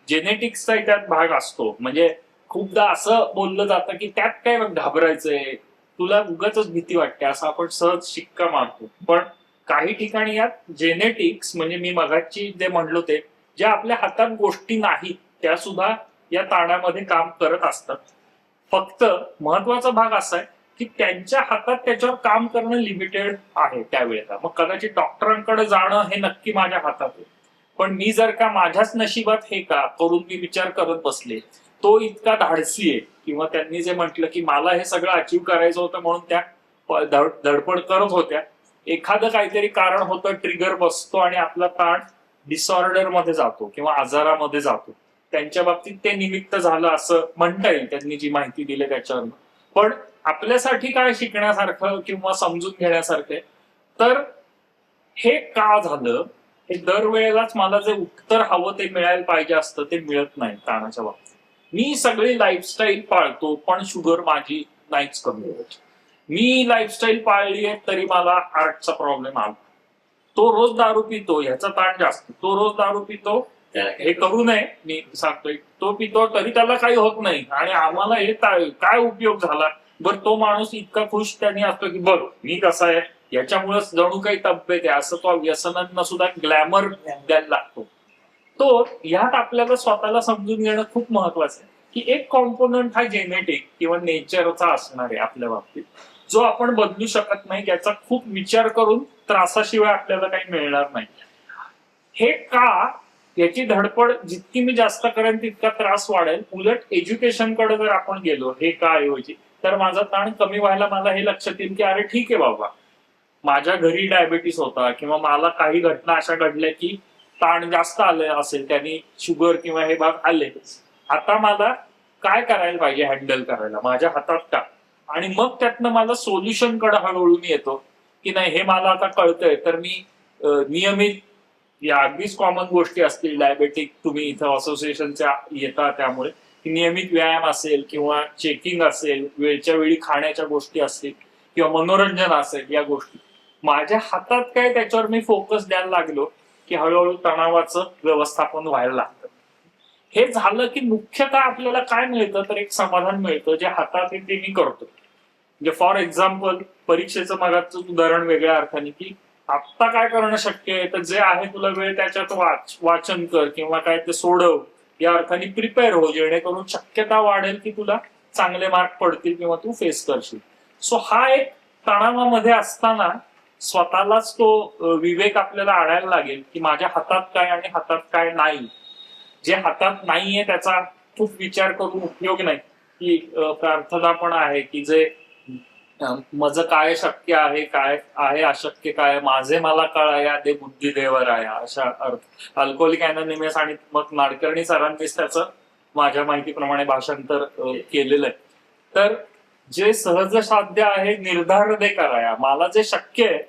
जेनेटिक्सचा त्यात भाग असतो. म्हणजे खूपदा असं बोललं जातं की त्यात काय घाबरायचंय, तुला उगाचच भीती वाटते, असं आपण सहज शिक्का मारतो. पण काही ठिकाणी यात जेनेटिक्स म्हणजे मी मगाची जे म्हणलो ते, ज्या आपल्या हातात गोष्टी नाहीत त्या सुद्धा या ताणामध्ये काम करत असतात. फक्त महत्वाचा भाग असा आहे की त्यांच्या हातात त्याच्यावर काम करणं लिमिटेड आहे त्यावेळेला. मग कदाचित डॉक्टरांकडे जाणं हे नक्की माझ्या हातात आहे, पण मी जर का माझ्याच नशिबात हे का करून मी विचार करत बसले, तो इतका धाडसी आहे, किंवा त्यांनी जे म्हटलं की मला हे सगळं अचीव्ह करायचं होतं म्हणून त्या धडपड करत होत्या, एखादं काहीतरी कारण होतं, ट्रिगर बसतो आणि आपला ताण डिसऑर्डर मध्ये जातो किंवा आजारामध्ये जातो, त्यांच्या बाबतीत ते निमित्त झालं असं म्हणता येईल त्यांनी जी माहिती दिली त्याच्यावर. पण आपल्यासाठी काय शिकण्यासारखं किंवा समजून घेण्यासारखं आहे, तर हे का झालं, हे दरवेळेलाच मला जे उत्तर हवं ते मिळायला पाहिजे असतं ते मिळत नाही ताणाच्या बाबतीत. मी सगळी लाईफस्टाईल पाळतो पण शुगर माझी नाहीच कमी होत. मी लाईफस्टाईल पाळली आहे तरी मला हार्टचा प्रॉब्लेम आला. तो रोज दारू पितो, ह्याचा ताण जास्त. तो रोज दारू पितो, हे करू नये मी सांगतोय, तो पितो तरी त्याला काही होत नाही आणि आम्हाला हे काय उपयोग झाला. बरं, तो माणूस इतका खुश त्यांनी असतो की बघ मी कसा आहे, याच्यामुळेच जणू काही तब्येत आहे, असं तो व्यसनांना सुद्धा ग्लॅमर द्यायला लागतो. तो ह्यात आपल्याला स्वतःला समजून घेणं खूप महत्वाचं आहे की एक कॉम्पोनंट हा जेनेटिक किंवा नेचरचा असणार आहे आपल्या बाबतीत, जो आपण बदलू शकत नाही, याचा खूप विचार करून त्रासाशिवाय आपल्याला काही मिळणार नाही. हे का, याची धडपड जितकी मी जास्त करेन तितका त्रास वाढेल. उलट एज्युकेशनकडे जर आपण गेलो हे का ऐवजी, तर माझा ताण कमी व्हायला मला हे लक्षात येईल की अरे ठीक आहे बाबा, माझ्या घरी डायबिटीस होता किंवा मला काही घटना अशा घडल्या की ताण जास्त आले असेल, त्यांनी शुगर किंवा हे भाग आले, आता मला काय करायला पाहिजे हँडल करायला, माझ्या हातात का. आणि मग त्यातनं मला सोल्युशन कडे हळूहळू येतो की नाही हे मला आता कळतंय, तर मी नियमित, या अगदीच कॉमन गोष्टी असतील, डायबेटिक तुम्ही इथं असोसिएशनच्या येता त्यामुळे, नियमित व्यायाम असेल किंवा चेकिंग असेल, वेळच्या वेळी खाण्याच्या गोष्टी असतील किंवा मनोरंजन असेल, या गोष्टी माझ्या हातात काय त्याच्यावर मी फोकस द्यायला लागलो की हळूहळू तणावाचं व्यवस्थापन व्हायला लागतं. हे झालं की मुख्यतः आपल्याला काय मिळतं, तर एक समाधान मिळतं जे हातात येते मी करतो. म्हणजे फॉर एक्झाम्पल परीक्षेचं मागाचं उदाहरण वेगळ्या अर्थाने की आत्ता काय करणं शक्य आहे, तर जे आहे तुला वेळ त्याच्यात वाचन कर किंवा काय ते सोडव, या अर्थाने प्रिपेअर हो, जेणेकरून शक्यता वाढेल की तुला चांगले मार्क पडतील किंवा तू फेस करशील. सो हा एक तणावामध्ये असताना स्वतःलाच तो विवेक आपल्याला आणायला लागेल की माझ्या हातात काय आणि हातात काय नाही. जे हातात नाहीये त्याचा खूप विचार करून उपयोग नाही. की प्रार्थना पण आहे की जे माझं काय शक्य आहे, काय आहे अशक्य काय, माझे मला कळाया दे बुद्धी देवर आहे, अशा अर्थ अल्कोहोलिक अनोनिमस आणि मग नाडकर्णी सरांनीच त्याचं माझ्या माहितीप्रमाणे भाषांतर केलेलं आहे. तर जे सहज साध्य आहे निर्धार दे कराया, मला जे शक्य आहे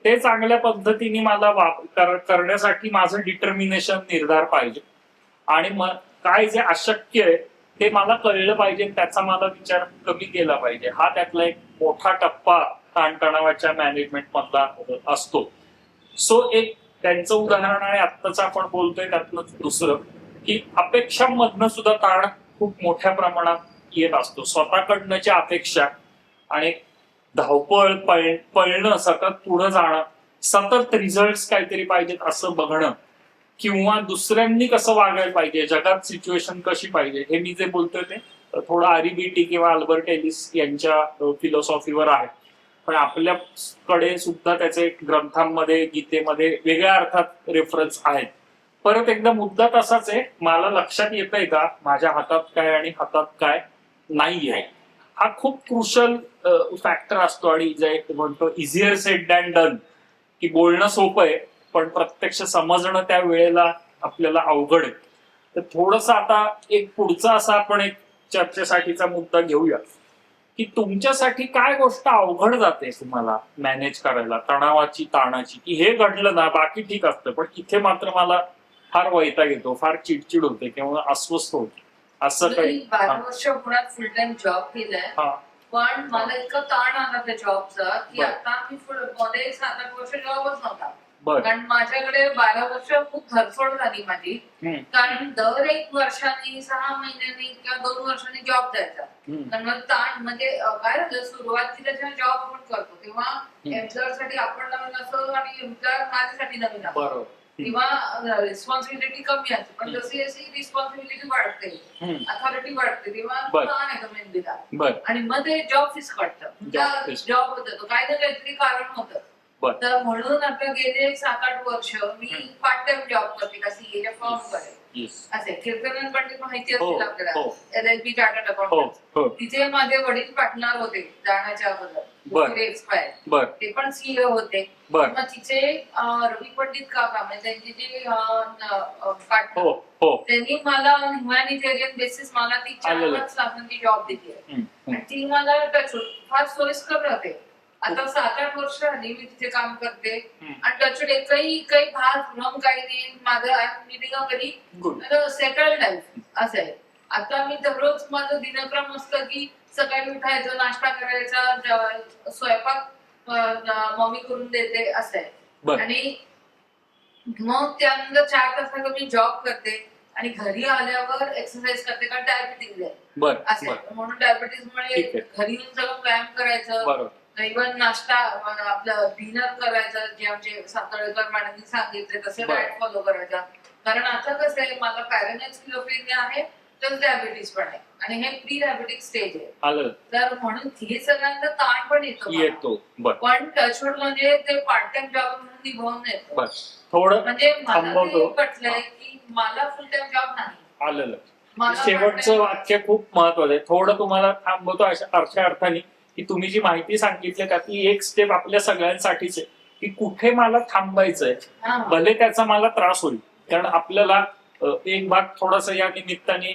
ते चांगल्या पद्धतीने मला करण्यासाठी माझं डिटर्मिनेशन, निर्धार पाहिजे. आणि मग काय जे अशक्य आहे ते मला कळलं पाहिजे, त्याचा मला विचार कमी केला पाहिजे. हा त्यातला एक मोठा टप्पा ताणतणावाच्या मॅनेजमेंट मधला असतो. सो एक त्यांचं उदाहरण आणि आत्ताच आपण बोलतोय त्यातलं दुसरं की अपेक्षांमधनं सुद्धा ताण खूप मोठ्या प्रमाणात येत असतो. स्वतःकडनंच्या अपेक्षा आणि धावपळ, पळणं, सतत पुढे जाणं, सतत रिझल्ट काहीतरी पाहिजेत असं बघणं, किंवा दुसऱ्यांनी कसं वागायला पाहिजे, जगात सिच्युएशन कशी पाहिजे, हे मी जे बोलतोय ते थोडं आरिबीटी किंवा अल्बर्ट एलिस यांच्या फिलॉसॉफीवर आहे. पण आपल्याकडे सुद्धा त्याचे ग्रंथांमध्ये, गीतेमध्ये वेगळ्या अर्थात रेफरन्स आहेत. परत एकदा मुद्दा तसाच आहे, मला लक्षात येतंय का माझ्या हातात काय आणि हातात काय नाहीये. हा खूप क्रुशल फॅक्टर असतो. आणि जे म्हणतो इझियर सेड दॅन डन, की बोलणं सोपं आहे पण प्रत्यक्ष समजणं त्या वेळेला आपल्याला अवघड आहे. तर थोडस आता एक पुढचा असा आपण एक चर्चेसाठीचा मुद्दा घेऊया की तुमच्यासाठी काय गोष्ट अवघड जाते तुम्हाला मॅनेज करायला, तणावाची, ताणाची, की हे घडलं ना बाकी ठीक असतं पण इथे मात्र मला फार वैताग येतो, फार चिडचिड होते किंवा अस्वस्थ होते, असं मी काही. 12 वर्ष पुण्यात फुल टाइम जॉब केलाय. हा, पण मला इतका ताण आला त्या जॉबचा की बरं. आता मी मध्ये 7-8 वर्ष जॉबच नव्हता. बर, कारण माझ्याकडे 12 वर्ष खूप धरफड झाली माझी. कारण दर 1 वर्षांनी, 6 महिन्यांनी किंवा 2 वर्षांनी जॉब द्यायचा. कारण मला ताण म्हणजे काय झालं, सुरुवातीला जेव्हा जॉब आपण करतो तेव्हा एम्प्लॉयर साठी आपण नवीन असतो आणि एम्प्लॉयर माझ्यासाठी नवीन असतो, बरोबर. तेव्हा रिस्पॉन्सिबिलिटी कमी असते. पण जशी जशी रिस्पॉन्सिबिलिटी वाढते, अथॉरिटी वाढते, तेव्हा बरं. ताण येतो मेंदीला. बर, आणि मग ते जॉब फिस काढतं, Job fisk. जॉब होतं, काय ना काहीतरी कारण होतं. बर. तर म्हणून आता गेले 7-8 वर्ष मी पार्ट टाइम जॉब करते का सीएच्या फर्म कडे. येस. असे कीर्तन पंडित माहिती हो, असतील आपल्याला, हो. LLP चार्टर्ड हो अकाउंटंट. हो तिथे माझे वडील पार्टनर होते जाण्याच्या बर. अगोदर, एक्सपायर. बर ते पण CEO होते. बर मग तिचे रवी पंडित काका म्हणजे त्यांची जी पार्टनर, हो हो त्यांनी मला ह्युमॅनिटेरियन बेसिस मला ती 4 आलेलं. वर्ष लाखांची जॉब दिली आहे. हम्म, हम्म. आणि ती मला फार सोयीस्कर राहते. आता 7-8 वर्ष झाली मी तिथे काम करते. हम्म. आणि टचवूड काही भाग भ्रम काही नाही. माझं मिटिंग कधी गुड. सेटल लाईफ असं आहे. आता मी दररोज माझं दिनक्रम असतं की सकाळी उठायचं, नाश्ता करायचा, स्वयंपाक मम्मी करून देते असं आहे. बर आणि मग त्यानंतर 4 तासाचा मी जॉब करते आणि घरी आल्यावर एक्सरसाइज करते, कारण डायबिटीज आहे बर असं बर आहे. म्हणून डायबिटीज मुळे ठीक आहे. घरी येऊन सगळं व्यायाम करायचं, बरोबर इव्हन नाश्ता आपलं डिनर करायचं, जे आमचे सातळेकर मॅडमनी सांगितले तसे बरं. डाएट फॉलो करायचा. कारण आता कसं आहे, मला पॅरानाइज स्किझोफ्रेनिया आहे तर डायबिटीज पण आहे आणि हे प्री डायबिटिक स्टेज आहे. आलं तर म्हणून हे सगळ्यांचा ताण पण येतो मला. येतो. बर पण टचवूड म्हणजे ते पार्ट टाइम जॉब म्हणून निभावून येतो. बर थोडं म्हणजे मला थांबवतो. ते पटलंय की मला फुल टाइम जॉब नाही. आलेलं. मला शेवटचं part-time- वाक्य खूप महत्वाचं आहे. थोडं तुम्हाला थांबवतो अशा अर्थाने की तुम्ही जी माहिती सांगितली का ती एक स्टेप आपल्या सगळ्यांसाठीच आहे की कुठे मला थांबायचंय, हा. भले त्याचा मला त्रास होईल. कारण आपल्याला एक भाग थोडासा या निमित्ताने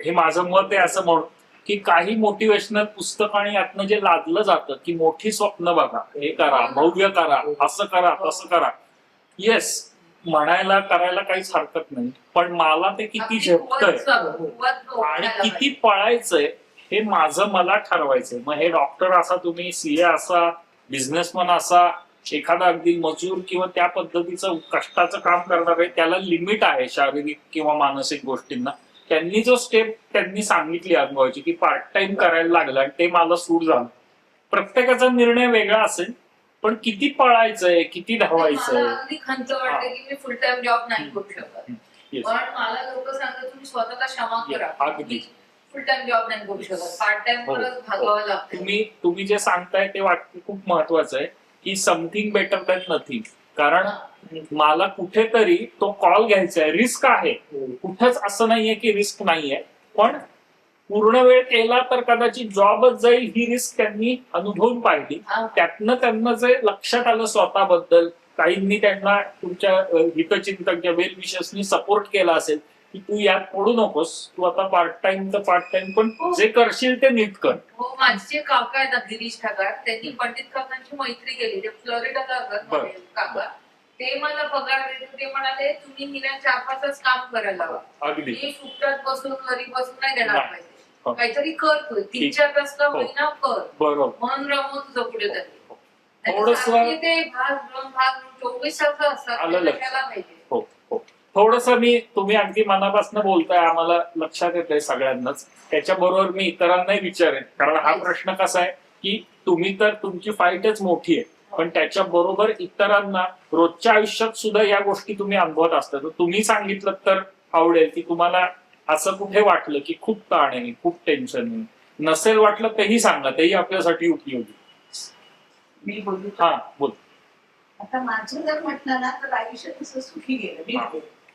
हे माझं मत आहे असं म्हणून की काही मोटिवेशनल पुस्तक आणि यातनं जे लादलं जातं की मोठी स्वप्न बघा, हे करा, भव्य करा, असं करा, तसं करा. येस, म्हणायला करायला काहीच हरकत नाही, पण मला ते किती आपली झेपतंय कुवत आणि ओळखायला किती पाहिजे. पळायचंय हे माझं मला ठरवायचंय. मग हे डॉक्टर असा, तुम्ही CA असा, बिझनेसमन असा, एखादा अगदी मजूर किंवा त्या पद्धतीचं कष्टाचं काम करणार आहे, त्याला लिमिट आहे शारीरिक किंवा मानसिक गोष्टींना. त्यांनी जो स्टेप त्यांनी सांगितली अनुभवाची की पार्ट टाइम करायला लागला आणि ते मला सूट झालं. प्रत्येकाचा निर्णय वेगळा असेल, पण किती पळायचंय, किती धावायचंय. मला अगदी खंत वाटते की मी फुल टाइम जॉब नाही करू शकत. Yes. पण मला लोक सांगतात तुम्ही स्वतःला क्षमा करा, अगदी. फुल टाइम जॉब नाही करू शकत, पार्ट टाइम हो, वरच हो. भागावं लागतं. तुम्ही जे सांगताय ते वाक्य खूप महत्वाचं आहे की समथिंग बेटर दॅन नथिंग. कारण मला कुठेतरी तो कॉल घ्यायचा आहे, रिस्क आहे. कुठंच असं नाहीये की रिस्क नाहीये, पण पूर्ण वेळ केला तर कदाचित जॉबच जाईल ही रिस्क त्यांनी अनुभवून पाहिली. हा. त्यातनं त्यांना जे लक्षात आलं स्वतःबद्दल, काहींनी त्यांना तुमच्या हितचिंतक वेल विशेषनी सपोर्ट केला असेल की तू यात पडू नकोस, तू आता पार्ट टाइम तर पार्ट टाइम, पण जे करशील ते नीट कर. हो, माझे जे काका आहेत ना, गिरीश काका, त्यांनी पंडित काकांची मैत्री केली. ते फ्लोरिडाला असतात बरं. माझे काका. ते मला पगार देत होते. ते म्हणाले तुम्ही निदान 4-5 तास काम करायला हवं. अगदी मी फुकटात बसून घरी बसून नाही देणार नाही. पाहिजे. हो. काहीतरी कर तू, 3-4 तास का हो. होईना कर, बरोबर. म्हणून रमव तुझं पुढे तरी. थोडंसं- नाहीतर ते भाग 24 तास असतात, आलं ते लक्षात. कशाला पाहिजे. हो हो थोडस तुम्ही अगदी मनापासून बोलताय, आम्हाला लक्षात येतंय सगळ्यांनाच. त्याच्याबरोबर मी इतरांनाही विचारेन, कारण हा प्रश्न कसा आहे की तुम्ही तर तुमची फाईटच मोठी आहे, पण त्याच्या बरोबर इतरांना रोजच्या आयुष्यात सुद्धा या गोष्टी तुम्ही अनुभवत असता. तर तुम्ही सांगितलं तर आवडेल की तुम्हाला असं कुठे वाटलं की खूप ताण आहे, खूप टेन्शन आहे. नसेल वाटलं तेही सांगा, तेही आपल्यासाठी उपयोगी. मी बोलू हा बोल. आता माझं जर म्हटलं ना तर आयुष्य तसं सुखी गेलं. मी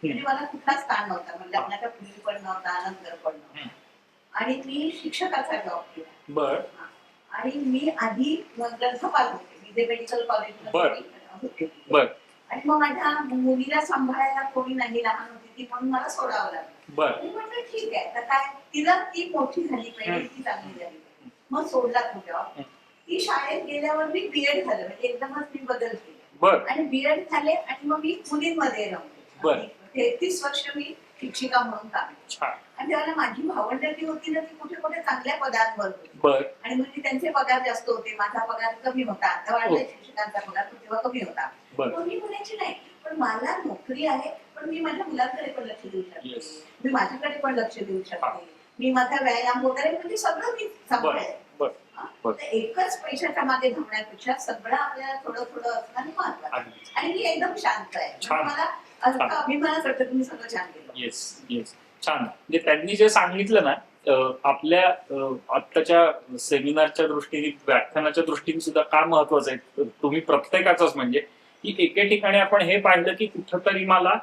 म्हणजे मला कुठलाच ताण नव्हता, म्हणजे लग्नाच्या पूर्वी पण नव्हता, नंतर पण नव्हता. आणि मी शिक्षकाचा जॉब केला. बर आणि मी आधी ग्रंथपाल होते, मी जे मेडिकल बर. कॉलेज बर आणि मग माझ्या मुलीला सांभाळायला कोणी नाही, लहान होती ती, म्हणून मला सोडावं लागलं. बर मी म्हटलं ठीक आहे, तर काय तिला ती मोठी झाली पाहिजे, ती चांगली झाली पाहिजे. मग सोडला तो जॉब. ती शाळेत गेल्यावर मी बीएड झालं, म्हणजे एकदमच मी बदल केला. बर आणि बीएड झाले आणि मग मी मुलींमध्ये बर. राहून 33 वर्ष मी शिक्षिका म्हणून काम केलं. छान. आणि त्यावेळेला माझी भावंड जी होती ना, ती कुठे कुठे चांगल्या पदांवर होती. बर आणि म्हणजे त्यांचे पगार जास्त होते, माझा पगार कमी होता. आता वाढले शिक्षकांचा पगार तो तेव्हा कमी होता. बर पण मी म्हणायची नाही, पण मला नोकरी आहे, पण मी माझ्या मुलांकडे पण लक्ष देऊ शकते, Yes. मी माझ्याकडे पण लक्ष देऊ हा. शकते, मी माझा व्यायाम वगैरे म्हणजे सगळं मी सांभाळेन. बर बर. तर एकच पैशाच्या मागे धावण्यापेक्षा सगळं आपल्याला थोडं थोडं असणं महत्वाचं. अगदी. आणि मी एकदम शांत आहे, छान. मला असं अभिमान वाटतं तुम्ही सगळं छान केलं. येस येस छान. म्हणजे त्यांनी जे सांगितलं ना, आपल्या आत्ताच्या सेमिनारच्या दृष्टीने, व्याख्यानाच्या दृष्टीने सुद्धा का महत्वाचं आहे, तुम्ही प्रत्येकाचंच म्हणजे की एके ठिकाणी आपण हे पाहिलं की कुठंतरी मला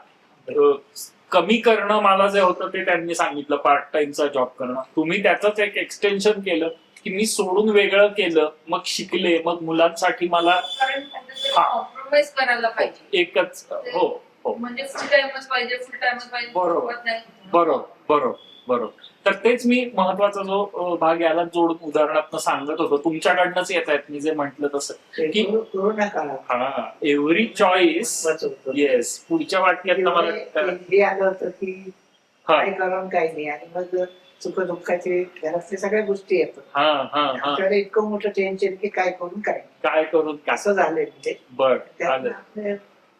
कमी करणं मला जे होतं ते त्यांनी सांगितलं, पार्ट टाइमचा जॉब करणं. तुम्ही त्याचंच एक एक्सटेन्शन केलं की मी सोडून वेगळं केलं, मग शिकले, मग मुलांसाठी मला कारण हा. कॉम्प्रोमाइज करायला पाहिजे. एकच हो हो म्हणजे फुल टाइमच पाहिजे, फुल टाइमच पाहिजे, बरोबर. सोबत नाही. बरोबर बरोबर बरोबर. तर तेच मी महत्वाचा जो भाग याला जोडून उदाहरणात सांगत होतो, तुमच्याकडनंच येत आहेत मी जे म्हंटल तसं की कोरोना काळात हा एव्हरी चॉईस. महत्वाचं होतं. येस, पुढच्या वाक्यात मला हे आलं होतं की हा काय करावं काय नाही, आणि मग सुख दुःखाचे घरातल्या सगळ्या गोष्टी येतात. हा हा हा आपल्याला इतकं मोठं टेन्शन की काय करून काय नाही. काय करून काय. असं झालंय म्हणजे बर त्यातनं आलं.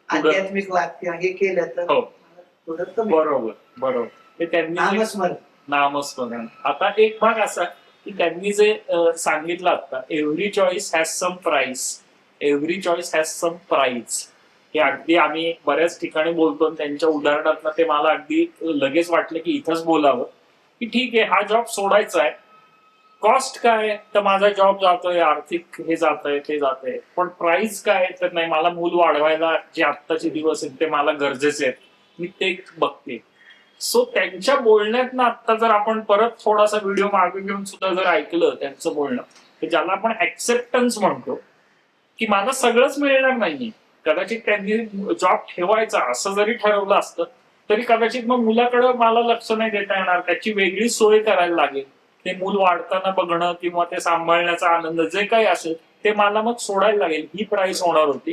आपलं आध्यात्मिक वाक्य हे केलं तर हो. मला थोडं कमी बरोबर बरोबर. ते त्यांनी जे- नामस्मरण. नामस्मरण. आता एक भाग असा की त्यांनी जे सांगितलं आता, every choice has some price, every choice has some price. हे अगदी आम्ही बऱ्याच ठिकाणी बोलतो आणि त्यांच्या उदाहरणात ते मला अगदी लगेच वाटलं की इथंच बोलावं की ठीक आहे, हा जॉब सोडायचा आहे, कॉस्ट काय तर माझा जॉब जातोय, आर्थिक हे जातंय ते जातंय, पण प्राइस काय तर नाही, मला मूल वाढवायला जे आत्ताचे दिवस आहेत ते मला गरजेचे आहेत, मी ते बघते. सो त्यांच्या बोलण्यातनं आता जर आपण परत थोडासा व्हिडिओ मागे घेऊन सुद्धा जर ऐकलं त्यांचं बोलणं, तर ज्याला आपण ऍक्सेप्टन्स म्हणतो की मला सगळंच मिळणार नाही, कदाचित त्यांनी जॉब ठेवायचा असं जरी ठरवलं असतं तरी कदाचित मग मुलाकडे मला लक्ष नाही देता येणार, त्याची वेगळी सोय करायला लागेल, ते मूल वाढताना बघणं किंवा ते सांभाळण्याचा आनंद जे काही असेल ते मला मग सोडायला लागेल. ही प्राइस होणार होती.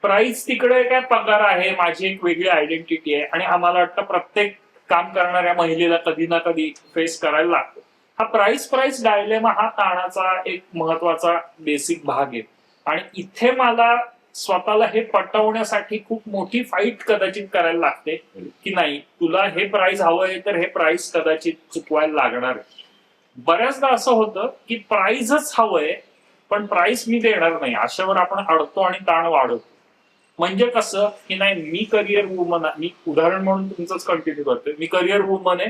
प्राइस तिकडे काय पगार आहे, माझी एक वेगळी आयडेंटिटी आहे, आणि आम्हाला वाटतं प्रत्येक काम करणाऱ्या महिलेला कधी ना कधी फेस करायला लागतो. हा प्राइस डायलेमा हा ताणाचा एक महत्वाचा बेसिक भाग आहे, आणि इथे मला स्वतःला हे पटवण्यासाठी खूप मोठी फाईट कदाचित करायला लागते की नाही, तुला हे प्राइस हवंय तर हे प्राइस कदाचित चुकवायला लागणार आहे. बऱ्याचदा असं होतं की प्राइसच हवंय पण प्राइस मी देणार नाही, अशावर आपण अडतो आणि ताण वाढवतो. म्हणजे कसं की नाही, मी करिअर वुमन आहे, मी उदाहरण म्हणून तुमचंच कंटिन्यू करतोय, मी करिअर वुमन आहे,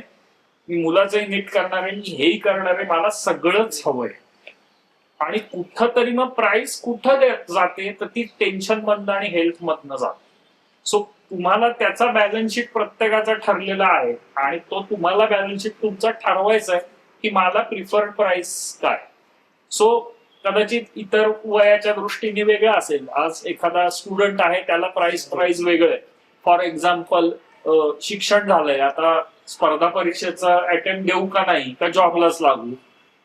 मी मुलाचंही नीट करणार आहे, मी हेही करणार आहे, मला सगळंच हवंय. आणि कुठं तरी मग प्राइस कुठं जाते तर ती टेन्शन मधनं आणि हेल्थ मधनं जाते. सो तुम्हाला त्याचा बॅलन्स शीट प्रत्येकाचा ठरलेला आहे, आणि तो तुम्हाला बॅलन्स शीट तुमचा ठरवायचा आहे की मला प्रिफर्ड प्राइस काय. सो कदाचित इतर वयाच्या दृष्टीने वेगळं असेल. आज एखादा स्टुडंट आहे, त्याला प्राइस वेगळं आहे. फॉर एक्झाम्पल शिक्षण झालंय, आता स्पर्धा परीक्षेचा अटेम्प्ट देऊ का नाही, का जॉबलाच लागू,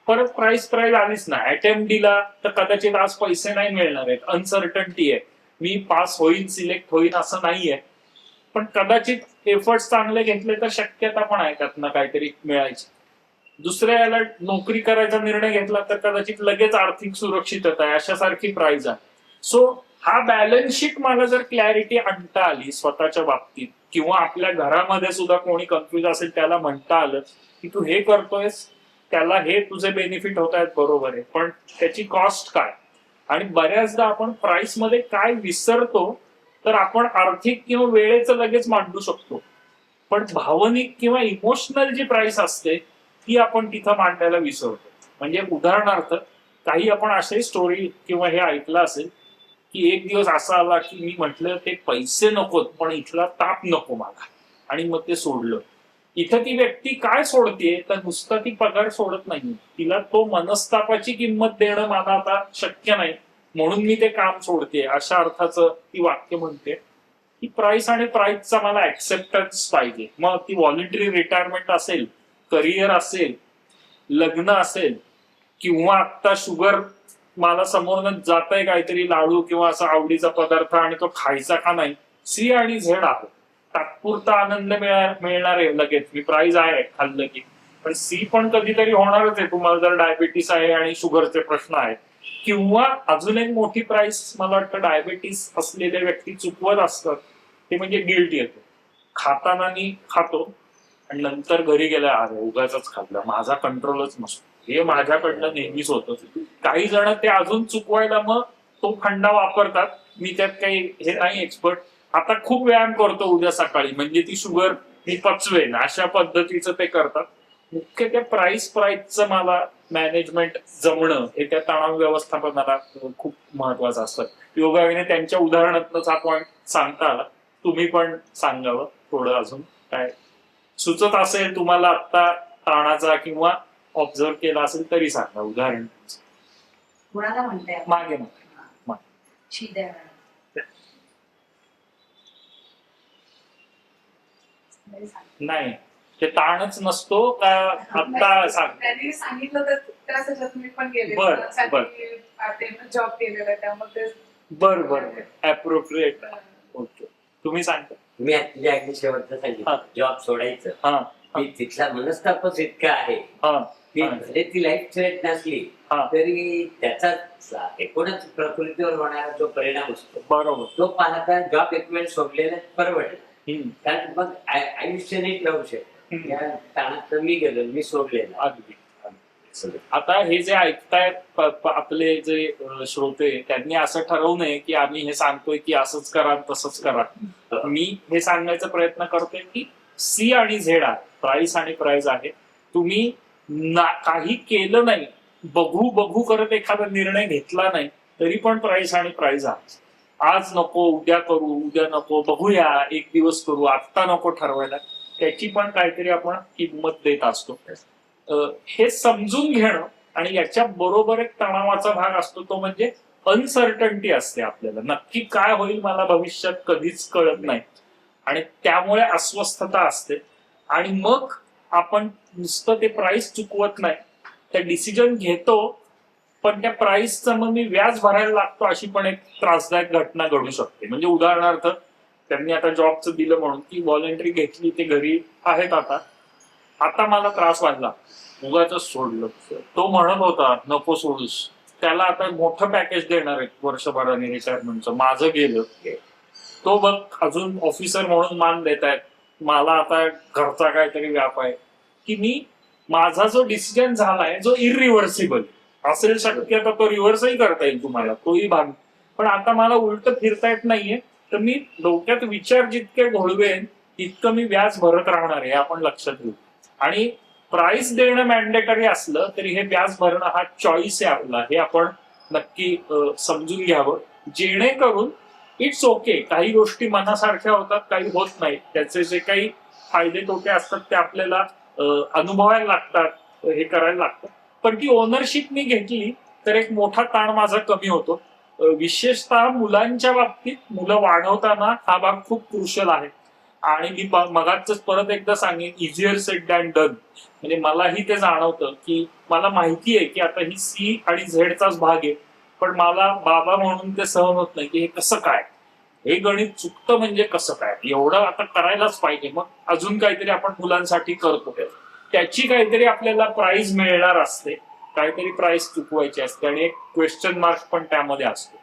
परत प्राइस आलीच ना. अटेम्प्ट दिला तर कदाचित आज पैसे नाही मिळणार आहेत, अनसर्टन्टी आहे, मी पास होईन सिलेक्ट होईन असं नाहीये, पण कदाचित एफर्ट्स चांगले घेतले तर शक्यता पण आहे त्यातनं काहीतरी मिळायची. दुसऱ्या याला नोकरी करायचा निर्णय घेतला तर कदाचित लगेच आर्थिक सुरक्षितता आहे, अशासारखी प्राइस आहे. सो हा बॅलन्स शीट मला जर क्लॅरिटी आणता आली स्वतःच्या बाबतीत, किंवा आपल्या घरामध्ये सुद्धा कोणी कन्फ्युज असेल त्याला म्हणता आलं की तू हे करतोयस, त्याला हे तुझे बेनिफिट होत आहेत बरोबर आहे, पण त्याची कॉस्ट काय. आणि बऱ्याचदा आपण प्राइस मध्ये काय विसरतो तर आपण आर्थिक किंवा वेळेचं लगेच मांडू शकतो, पण भावनिक किंवा इमोशनल जी प्राइस असते ती आपण तिथं मांडायला विसरतो. म्हणजे उदाहरणार्थ काही आपण असे स्टोरी किंवा हे ऐकलं असेल की एक दिवस असा आला की मी म्हटलं ते पैसे नकोत पण इथला ताप नको मला, आणि मग ते सोडलं. इथं ती व्यक्ती काय सोडते तर नुसता ती पगार सोडत नाही, तिला तो मनस्तापाची किंमत देणं मला आता शक्य नाही म्हणून मी ते काम सोडते, अशा अर्थाचं ती वाक्य म्हणते. ही प्राइस आणि प्राइसचा मला ऍक्सेप्टन्स पाहिजे. मग ती व्हॉलंटरी रिटायरमेंट असेल, करिअर असेल, लग्न असेल, किंवा आता शुगर मला समोरनं जात आहे काहीतरी लाडू किंवा असा आवडीचा पदार्थ आणि तो खायचा का नाही. सी आणि झेड आहे, तात्पुरता आनंद मिळणार आहे लगेच, मी प्राइस आहे खाल्लं की, पण सी पण कधीतरी होणारच आहे तुम्हाला जर डायबिटीस आहे आणि शुगरचे प्रश्न आहेत. किंवा अजून एक मोठी प्राइस मला वाटतं डायबिटीस असलेल्या व्यक्ती चुकवत असतात, ते म्हणजे गिल्ट येतो. खाताना मी खातो आणि नंतर घरी गेल्या अरे उगाच खाल्लं, माझा कंट्रोलच नसतो, हे माझ्याकडनं नेहमीच होतं. काही जण ते अजून चुकवायला मग तो फंडा वापरतात. मी त्यात काही हे नाही एक्सपर्ट, आता खूप व्यायाम करतो उद्या सकाळी म्हणजे ती शुगर मी पचवेन, अशा पद्धतीचं ते करतात. मुख्य त्या प्राइसचं मला मॅनेजमेंट जमणं हे त्या तणाव व्यवस्थापनाला खूप महत्वाचं असतं. योगाने त्यांच्या उदाहरणातच हा पॉईंट सांगता आला, तुम्ही पण सांगावं थोडं अजून. काय सुचत असेल तुम्हाला आत्ता ताणाचा किंवा ऑब्झर्व केला असेल तरी सांगा उदाहरण कुणाला म्हणताय आपण? मागे शिद्या. नाही ते ताणच नसतो का आत्ता सांग त्यांनी सांगितलं तर त्याच ह्याच्यात मी पण गेले बर. जॉब केलेला त्यामध्ये बर बर अप्रोप्रिएट ओके तुम्ही सांगता तुम्ही तुझ्या अगदी शेवटचं हा. सांगितलं जॉब सोडायचं हा की तिथला मनस्तापच इतका आहे हा की हा. भले ती लाईफ थ्रेट नसली हा. तरी त्याचा एकूणच प्रकृतीवर होणारा जो परिणाम असतो बरोबर तो पाहता जॉब एक वेळ सोडलेला परवडेल. हम्म. कारण मग आयुष्य नीट राहू शकतं. हम्म. या ताणात मी गेलो मी सोडलेलं अगदी अगदी. आता हे जे ऐकतायत आपले जे श्रोते त्यांनी असं ठरवू नये की आम्ही हे सांगतोय की असंच करा तसंच करा. मी हे सांगण्याचा प्रयत्न करतोय की सी आणि झेड आहे प्राइस आणि प्राइस आहे. तुम्ही काही केलं नाही बघू बघू करत एखादा निर्णय घेतला नाही तरी पण प्राइस आणि प्राइस आहे. आज नको उद्या करू उद्या नको बघूया एक दिवस करू आत्ता नको ठरवायला त्याची पण काहीतरी आपण किंमत देत असतो. हे समजून घेणं आणि याच्या बरोबर एक तणावाचा भाग असतो तो म्हणजे अनसर्टन्टी असते आपल्याला नक्की काय होईल मला भविष्यात कधीच कळत नाही आणि त्यामुळे अस्वस्थता असते आणि मग आपण नुसतं ते प्राइस चुकवत नाही त्या डिसिजन घेतो पण त्या प्राइसचं मग मी व्याज भरायला लागतो अशी पण एक त्रासदायक घटना घडू शकते. म्हणजे उदाहरणार्थ त्यांनी आता जॉबचं दिलं म्हणून की व्हॉलेंटरी घेतली ते घरी आहेत आता मला त्रास वाटला उगाच सोडलं. तो म्हणत होता नको सोडूस त्याला आता मोठं पॅकेज देणार आहे वर्षभराने रिटायरमेंटचं माझं गेलं तो बघ अजून ऑफिसर म्हणून मान देत आहेत मला आता घरचा काहीतरी व्याप आहे की मी माझा जो डिसिजन झालाय जो इरिव्हर्सिबल असेल शक्यता तो रिव्हर्सही करता येईल तुम्हाला तोही भाग पण आता मला उलट फिरता येत नाहीये तर मी डोक्यात विचार जितके घोळवेन तितकं मी व्याज भरत राहणार आहे आपण लक्षात घेऊ. आणि प्राइस देणं मॅन्डेटरी असलं तरी हे व्याज भरणं हा चॉईस आहे आपला हे आपण नक्की समजून घ्यावं जेणेकरून इट्स ओके काही गोष्टी मनासारख्या होतात काही होत नाही त्याचे जे काही फायदे तोटे असतात ते आपल्याला अनुभवायला लागतात हे करायला लागतं पण ती ओनरशिप मी घेतली तर एक मोठा ताण माझा कमी होतो. विशेषतः मुलांच्या बाबतीत मुलं वाढवताना हा भाग खूप क्रुशल आहे आणि मी मगाच परत एकदा सांगेन इझियर सेड दॅन डन. म्हणजे मलाही ते जाणवतं की मला माहिती आहे की आता ही सी आणि झेडचाच भाग आहे पण मला बाबा म्हणून ते सहन होत नाही की हे कसं काय हे गणित चुकतं म्हणजे कसं काय एवढं आता करायलाच पाहिजे मग अजून काहीतरी आपण मुलांसाठी करतो त्याची काहीतरी आपल्याला प्राइज मिळणार असते काहीतरी प्राइस चुकवायची असते आणि एक क्वेश्चन मार्क पण त्यामध्ये असतो.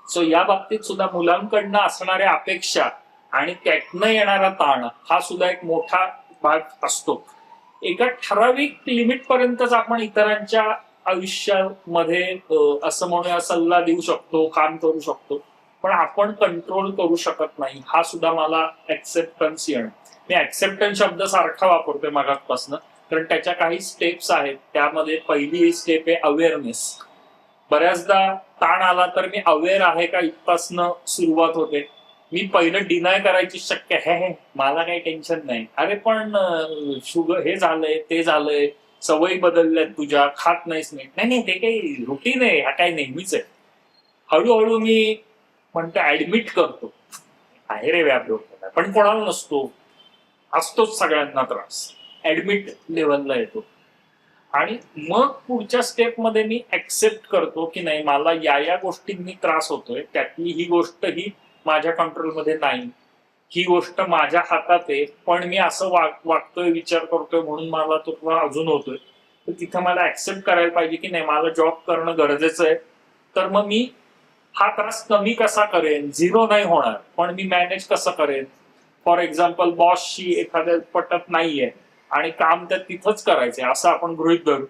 सो या बाबतीत सुद्धा मुलांकडनं असणाऱ्या अपेक्षा आणि त्यातनं येणारा ताण हा सुद्धा एक मोठा भाग असतो. एका ठराविक लिमिट पर्यंतच आपण इतरांच्या आयुष्यामध्ये असं म्हणूया सल्ला देऊ शकतो काम करू शकतो पण आपण कंट्रोल करू शकत नाही हा सुद्धा मला ऍक्सेप्टन्स येणं. मी ऍक्सेप्टन्स शब्द सारखा वापरतोय मागापासून कारण त्याच्या काही स्टेप्स आहेत त्यामध्ये पहिली स्टेप आहे अवेअरनेस. बऱ्याचदा ताण आला तर मी अवेअर आहे का इथपासनं सुरुवात होते. मी पहिलं डिनाय करायची शक्य आहे मला काही टेन्शन नाही अरे पण शुगर हे झालंय ते झालंय सवयी बदलल्यात तुझ्या खात नाहीस नाही ते काही रुटीन आहे हा काही नेहमीच आहे. हळूहळू मी म्हणतो ऍडमिट करतो आहे रे व्याप डोक्याला पण कोणाला नसतो असतोच सगळ्यांना त्रास ऍडमिट लेवलला येतो आणि मग पुढच्या स्टेपमध्ये मी ऍक्सेप्ट करतो की नाही मला या गोष्टींनी त्रास होतोय त्यातली ही गोष्ट ही माझ्या कंट्रोलमध्ये नाही ही गोष्ट माझ्या हातात आहे पण मी असं वागतोय विचार करतोय म्हणून मला तो अजून होतोय तर तिथं मला ऍक्सेप्ट करायला पाहिजे की नाही मला जॉब करणं गरजेचं आहे. तर मग मी हा त्रास कमी कसा करेन झिरो नाही होणार पण मी मॅनेज कसं करेन. फॉर एक्झाम्पल बॉसशी एखाद्या पटत नाहीये आणि काम तर तिथंच करायचंय असं आपण गृहीत धरू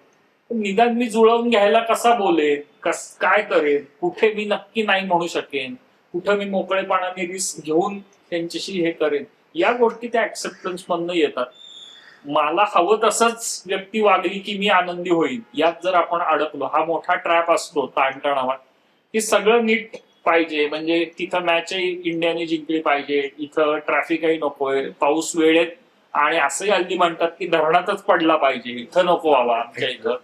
निदान मी जुळवून घ्यायला कसा बोलेन काय करेन कुठे मी नक्की नाही म्हणू शकेन कुठं मी मोकळेपणाने रिस्क घेऊन त्यांच्याशी हे करेन या गोष्टी त्या ऍक्सेप्टन्स मधनं येतात. मला हवं तसंच व्यक्ती वागली की मी आनंदी होईल यात जर आपण अडकलो हा मोठा ट्रॅप असतो ताणतणावात की सगळं नीट पाहिजे, म्हणजे तिथं मॅचही इंडियाने जिंकली पाहिजे, इथं ट्रॅफिकही नकोय, पाऊस वेळेत, आणि असंही हल्ली म्हणतात की धरणातच पडला पाहिजे, इथं नको व्हावा आमच्या इथं.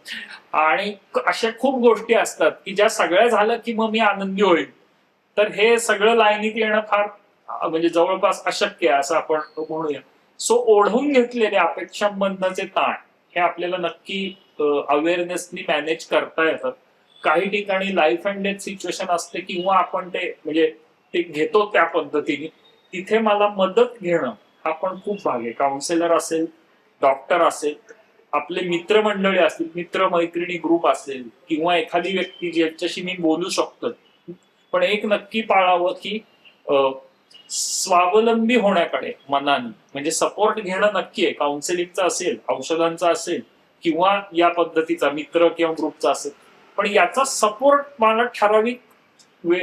आणि अशा खूप गोष्टी असतात की ज्या सगळ्या झालं की मग मी आनंदी होईल. तर हे सगळं लाईनीत येणं फार म्हणजे जवळपास अशक्य आहे असं आपण म्हणूया. सो ओढवून घेतलेले अपेक्षांबद्दलचे ताण हे आपल्याला नक्की अवेअरनेसनी मॅनेज करता येतात. काही ठिकाणी लाईफ अँड डेथ सिच्युएशन असते किंवा आपण ते म्हणजे ते घेतो त्या पद्धतीने, तिथे मला मदत घेणं हा पण खूप भाग आहे. काउन्सिलर असेल, डॉक्टर असेल, आपले मित्रमंडळी असतील, मित्र मैत्रिणी ग्रुप असेल, किंवा एखादी व्यक्ती ज्याच्याशी मी बोलू शकतो. पण एक नक्की पाळावं की स्वावलंबी होण्याकडे मनाने, म्हणजे सपोर्ट घेणं नक्की आहे. काउन्सिलिंगचा असेल, औषधांचा असेल, किंवा या पद्धतीचा मित्र किंवा ग्रुपचा असेल, पण याचा सपोर्ट मला ठराविक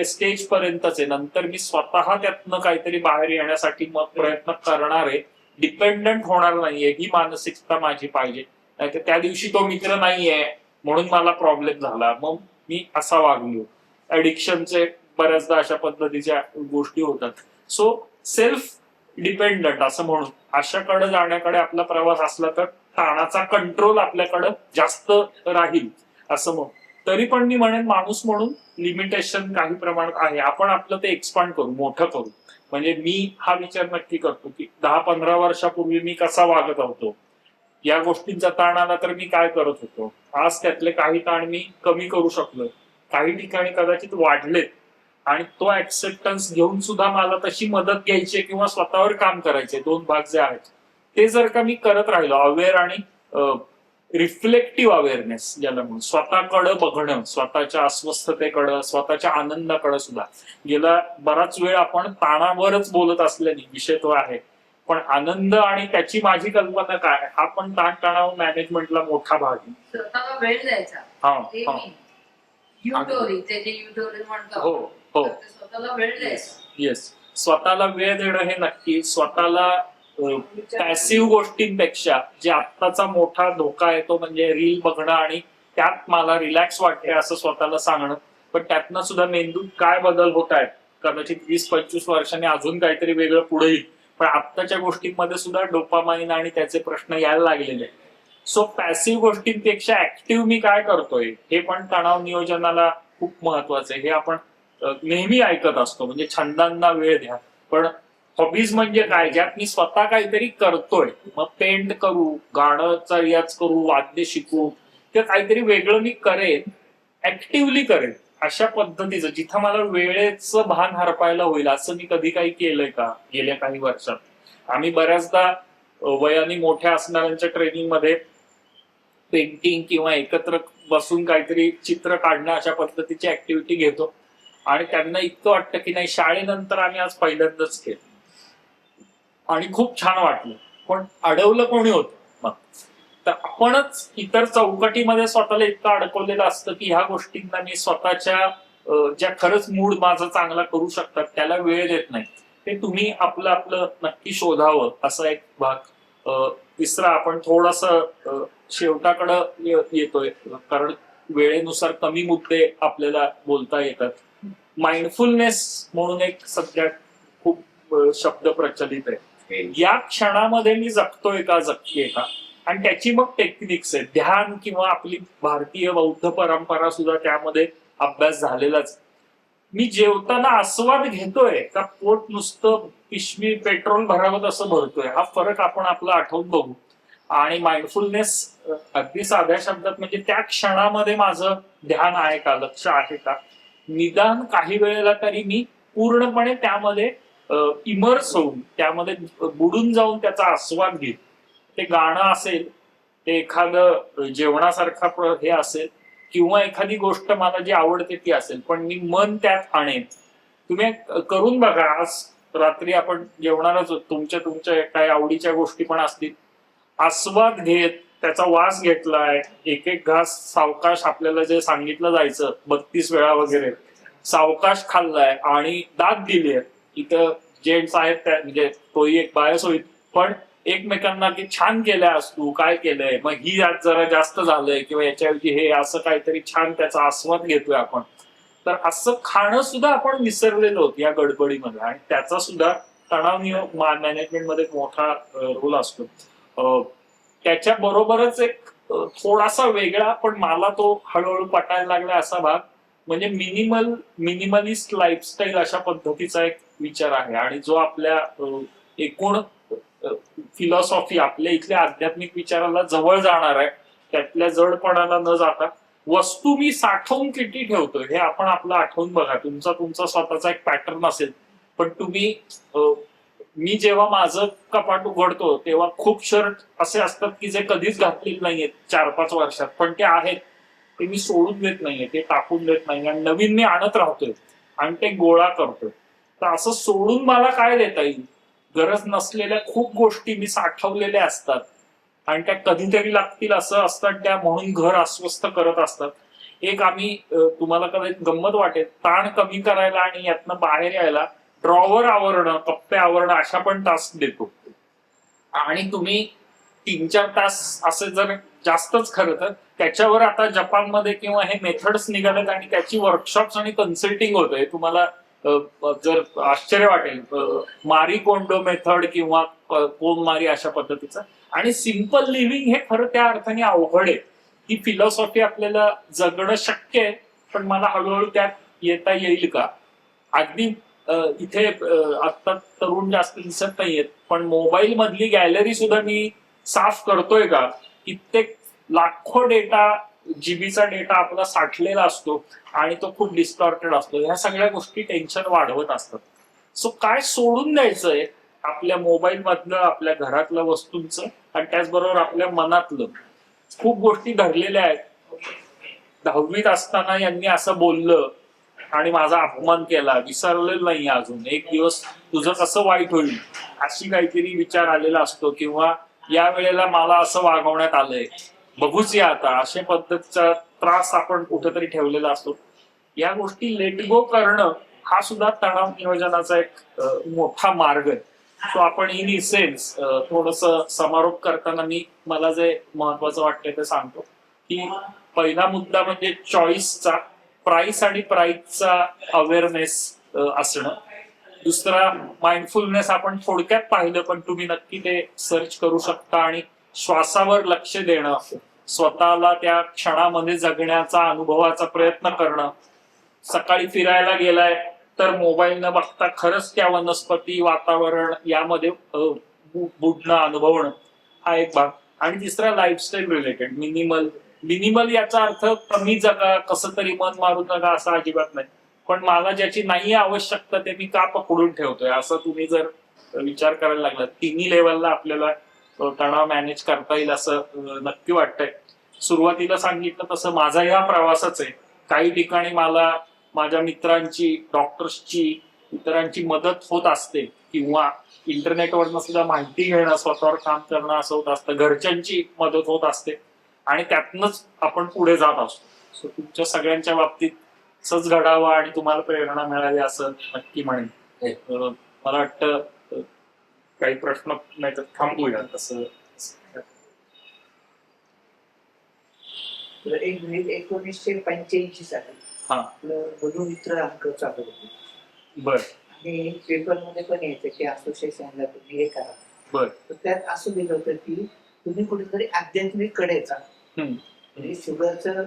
स्टेज पर्यंतच आहे. नंतर मी स्वतः त्यातनं काहीतरी बाहेर येण्यासाठी मग प्रयत्न करणार आहे. डिपेंडंट होणार नाहीये ही मानसिकता माझी पाहिजे. नाहीतर त्या दिवशी तो मित्र नाहीये म्हणून मला प्रॉब्लेम झाला, मग मी असा वागलो. ऍडिक्शनचे बऱ्याचदा अशा पद्धतीच्या गोष्टी होतात. सो सेल्फ डिपेंडंट असं म्हणून अशाकडे जाण्याकडे आपला प्रवास असला तर ताणाचा कंट्रोल आपल्याकडे जास्त राहील असं म्हणून. तरी पण मी म्हणेन माणूस म्हणून लिमिटेशन काही प्रमाणात आहे. आपण आपलं ते एक्सपांड करू, मोठं करू. म्हणजे मी हा विचार नक्की करतो की 10-15 वर्षापूर्वी मी कसा वागत होतो, या गोष्टींचा ताण आला तर मी काय करत होतो. आज त्यातले काही ताण मी कमी करू शकलो, काही ठिकाणी कदाचित वाढलेत, आणि तो ऍक्सेप्टन्स घेऊन सुद्धा मला तशी मदत घ्यायची किंवा स्वतःवर काम करायचे. दोन भाग जे आहेत ते जर का मी करत राहिलो, अवेअर आणि रिफ्लेक्टिव्ह अवेअरनेस ज्याला म्हणून, स्वतःकडं बघणं, स्वतःच्या अस्वस्थतेकडं, स्वतःच्या आनंदाकडं सुद्धा. गेला बराच वेळ आपण ताणावरच बोलत असल्याने विषय तो आहे, पण आनंद आणि त्याची माझी कल्पना काय हा पण ताणतणाव मॅनेजमेंटला मोठा भाग आहे. स्वतःला वेळ द्यायचा, हा, ते हा. मी युटोरी, ते जे युटोरी म्हणतो हो, हो. तर ते स्वतःला वेळ द्यायचा. येस, स्वतःला वेळ देणं हे नक्की. स्वतःला पॅसिव्ह गोष्टींपेक्षा जे आत्ताचा मोठा धोका आहे तो म्हणजे रील बघणं आणि त्यात मला रिलॅक्स वाटते असं स्वतःला सांगणं. पण त्यातनं सुद्धा मेंदूत काय बदल होत आहेत, कदाचित 20-25 वर्षांनी अजून काहीतरी वेगळं पुढे येईल, पण आत्ताच्या गोष्टींमध्ये सुद्धा डोपामाइन आणि त्याचे प्रश्न यायला लागलेले आहेत. सो पॅसिव्ह गोष्टींपेक्षा ऍक्टिव्ह मी काय करतोय हे पण तणाव नियोजनाला खूप महत्वाचं आहे. हे आपण नेहमी ऐकत असतो, म्हणजे छंदांना वेळ द्या. पण हॉबीज म्हणजे काय, ज्यात मी स्वतः काहीतरी करतोय. मग पेंट करू, गाण्याचा रियाज करू, वाद्य शिकू, किंवा काहीतरी वेगळं मी करेन, ऍक्टिव्हली करेन, अशा पद्धतीचं जिथं मला वेळेचं भान हरपायला होईल असं मी कधी काही केलंय का गेल्या काही वर्षात. आम्ही बऱ्याचदा वयाने मोठ्या असणाऱ्यांच्या ट्रेनिंगमध्ये पेंटिंग किंवा एकत्र बसून काहीतरी चित्र काढणं अशा पद्धतीची ऍक्टिव्हिटी घेतो, आणि त्यांना इतकं वाटतं की नाही शाळेनंतर आम्ही आज पहिल्यांदाच केलं आणि खूप छान वाटलं. पण अडवलं कोणी होतं मग? तर आपणच इतर चौकटीमध्ये स्वतःला इतकं अडकवलेलं असतं की ह्या गोष्टींना मी स्वतःच्या ज्या खरंच मूड माझा चांगला करू शकतात त्याला वेळ देत नाही. ते तुम्ही आपलं आपलं नक्की शोधावं असा एक भाग. तिसरा, आपण थोडस शेवटाकडं येतोय कारण वेळेनुसार कमी मुद्दे आपल्याला बोलता येतात. माइंडफुलनेस म्हणून एक सध्या खूप शब्द प्रचलित आहे. या क्षणामध्ये मी जगतोय का, जगतेय का, आणि त्याची मग टेक्निक्स आहे. ध्यान किंवा आपली भारतीय बौद्ध परंपरा सुद्धा त्यामध्ये अभ्यास झालेलाच. मी जेवताना आस्वाद घेतोय का पोट नुसतं पिशवी पेट्रोल भरावं तसं भरतोय, हा फरक आपण आपला आठवून बघू. आणि माइंडफुलनेस अगदी साध्या शब्दात म्हणजे त्या क्षणामध्ये माझं ध्यान आहे का, लक्ष आहे का, निदान काही वेळेला तरी मी पूर्णपणे त्यामध्ये इमर्स होऊन त्यामध्ये बुडून जाऊन त्याचा आस्वाद घेईन. ते गाणं असेल, ते एखादं जेवणासारखा हे असेल, किंवा एखादी गोष्ट मला जी आवडते ती असेल, पण मी मन त्यात आणेन. तुम्ही करून बघा. आज रात्री आपण जेवणारच तुमच्या काही आवडीच्या गोष्टी पण असतील, आस्वाद घेत त्याचा वास घेतलाय, एक एक घास सावकाश आपल्याला जे सांगितलं जायचं 32 वेळा वगैरे सावकाश खाल्लाय आणि दाद दिली आहे. इथं जेंट्स आहेत त्या म्हणजे तोही एक बायस होईल, पण एकमेकांना की छान केल्यास तू काय केलंय, मग ही आज जरा जास्त झालंय किंवा याच्याऐवजी हे असं काहीतरी छान त्याचा आस्वाद घेतोय आपण. तर असं खाणं सुद्धा आपण विसरलेलो होतो या गडबडीमध्ये, आणि त्याचा सुद्धा तणाव मॅनेजमेंटमध्ये एक मोठा रोल असतो. त्याच्या बरोबरच एक थोडासा वेगळा, पण मला तो हळूहळू पटायला लागला असा भाग म्हणजे मिनिमलिस्ट लाईफस्टाईल अशा पद्धतीचा एक विचार आहे, आणि जो आपल्या एकूण फिलॉसॉफी, आपल्या इथल्या आध्यात्मिक विचाराला जवळ जाणार आहे. त्यातल्या जडपणाला न जाता वस्तू मी साठवून किती ठेवतोय हे आपण आपलं आठवून बघा. तुमचा स्वतःचा एक पॅटर्न असेल, पण तुम्ही मी जेव्हा माझं कपाट उघडतो तेव्हा खूप शर्ट असे असतात की जे कधीच घातलेले नाहीयेत 4-5 वर्षात, पण ते आहेत, ते मी सोडून देत नाहीये, ते टाकून देत नाही, आणि नवीन मी आणत राहतोय आणि ते गोळा करतोय. तर असं सोडून मला काय देता येईल? गरज नसलेल्या खूप गोष्टी मी साठवलेल्या असतात आणि त्या कधीतरी लागतील असं असतात, त्या म्हणून घर अस्वस्थ करत असतात. एक आम्ही तुम्हाला कदाचित गंमत वाटेल, ताण कमी करायला आणि यातनं बाहेर यायला ड्रॉवर आवरणं, कप्पे आवरणं अशा पण टास्क देतो. आणि तुम्ही 3-4 तास असे जर जास्तच खरं तर त्याच्यावर आता जपानमध्ये किंवा हे मेथड्स निघालेत आणि त्याची वर्कशॉप्स आणि कन्सल्टिंग होतंय. तुम्हाला जर आश्चर्य वाटेल, मारी कोंडो मेथड किंवा कोण मारी अशा पद्धतीचं. आणि सिम्पल लिव्हिंग हे खरं त्या अर्थाने अवघड आहे. ही फिलॉसॉफी आपल्याला जगणं शक्य आहे, पण मला हळूहळू त्यात येता येईल का? अगदी इथे आता तरुण जास्त दिसत नाहीयेत, पण मोबाईल मधली गॅलरी सुद्धा मी साफ करतोय का? कित्येक लाखो जीबीचा डेटा आपला साठलेला असतो आणि तो खूप डिस्टॉर्टेड असतो. ह्या सगळ्या गोष्टी टेन्शन वाढवत असतात. सो काय सोडून द्यायचंय आपल्या मोबाईल मधलं, आपल्या घरातल्या वस्तूंचं, आणि त्याचबरोबर आपल्या मनातलं. खूप गोष्टी धरलेल्या आहेत. 10वीत असताना यांनी असं बोललं आणि माझा अपमान केला, विसरलेलं नाही अजून. एक दिवस तुझं कसं वाईट होईल अशी काहीतरी विचार आलेला असतो, किंवा या वेळेला मला असं वागवण्यात आलंय, बघूच या आता, अशा पद्धतीचा त्रास आपण कुठेतरी ठेवलेला असतो. या गोष्टी लेट गो करणं हा सुद्धा तणाव नियोजनाचा एक मोठा मार्ग आहे. सो आपण इन इसेन्स थोडस समारोप करताना मला जे महत्वाचं वाटतंय ते सांगतो, की पहिला मुद्दा म्हणजे चॉईसचा, प्राइस आणि प्राइसचा अवेअरनेस असणं. दुसरा माइंडफुलनेस, आपण थोडक्यात पाहिलं पण तुम्ही नक्की ते सर्च करू शकता, आणि श्वासावर लक्ष देणं, स्वतःला त्या क्षणामध्ये जगण्याचा अनुभवाचा प्रयत्न करणं. सकाळी फिरायला गेलाय तर मोबाईल न बघता खरंच त्या वनस्पती, वातावरण यामध्ये बुडणं, अनुभवणं, हा एक भाग. आणि तिसरा लाईफस्टाईल रिलेटेड, मिनिमल याचा अर्थ कमी जगा, कसं तरी मन मारून जगा असं अजिबात नाही, पण मला ज्याची नाही आवश्यकता ते मी का पकडून ठेवतोय असं तुम्ही जर विचार करायला लागला, तिन्ही लेवलला आपल्याला तणाव मॅनेज करता येईल असं नक्की वाटतंय. सुरुवातीला सांगितलं तसं माझा या प्रवासाच आहे. काही ठिकाणी मला माझ्या मित्रांची, डॉक्टर्सची, इतरांची मदत होत असते, किंवा इंटरनेटवरनं सुद्धा माहिती घेणं, स्वतःवर काम करणं असं होत असतं, घरच्यांची मदत होत असते, आणि त्यातनंच आपण पुढे जात असतो. सो तुमच्या सगळ्यांच्या बाबतीत असंच घडावं आणि तुम्हाला प्रेरणा मिळावी असं नक्की म्हणेन. मला वाटतं काही प्रश्न नाही तर थांबूया तसं. 1985 साली हा, आपलं मधुमित्र अंक चालू होते, बर आणि पेपरमध्ये पण यायचं की असोसिएशनला तुम्ही हे करा. बर. तर त्यात असं दिलं होतं की तुम्ही कुठेतरी आध्यात्मिक कडे जा, म्हणजे शुगरचं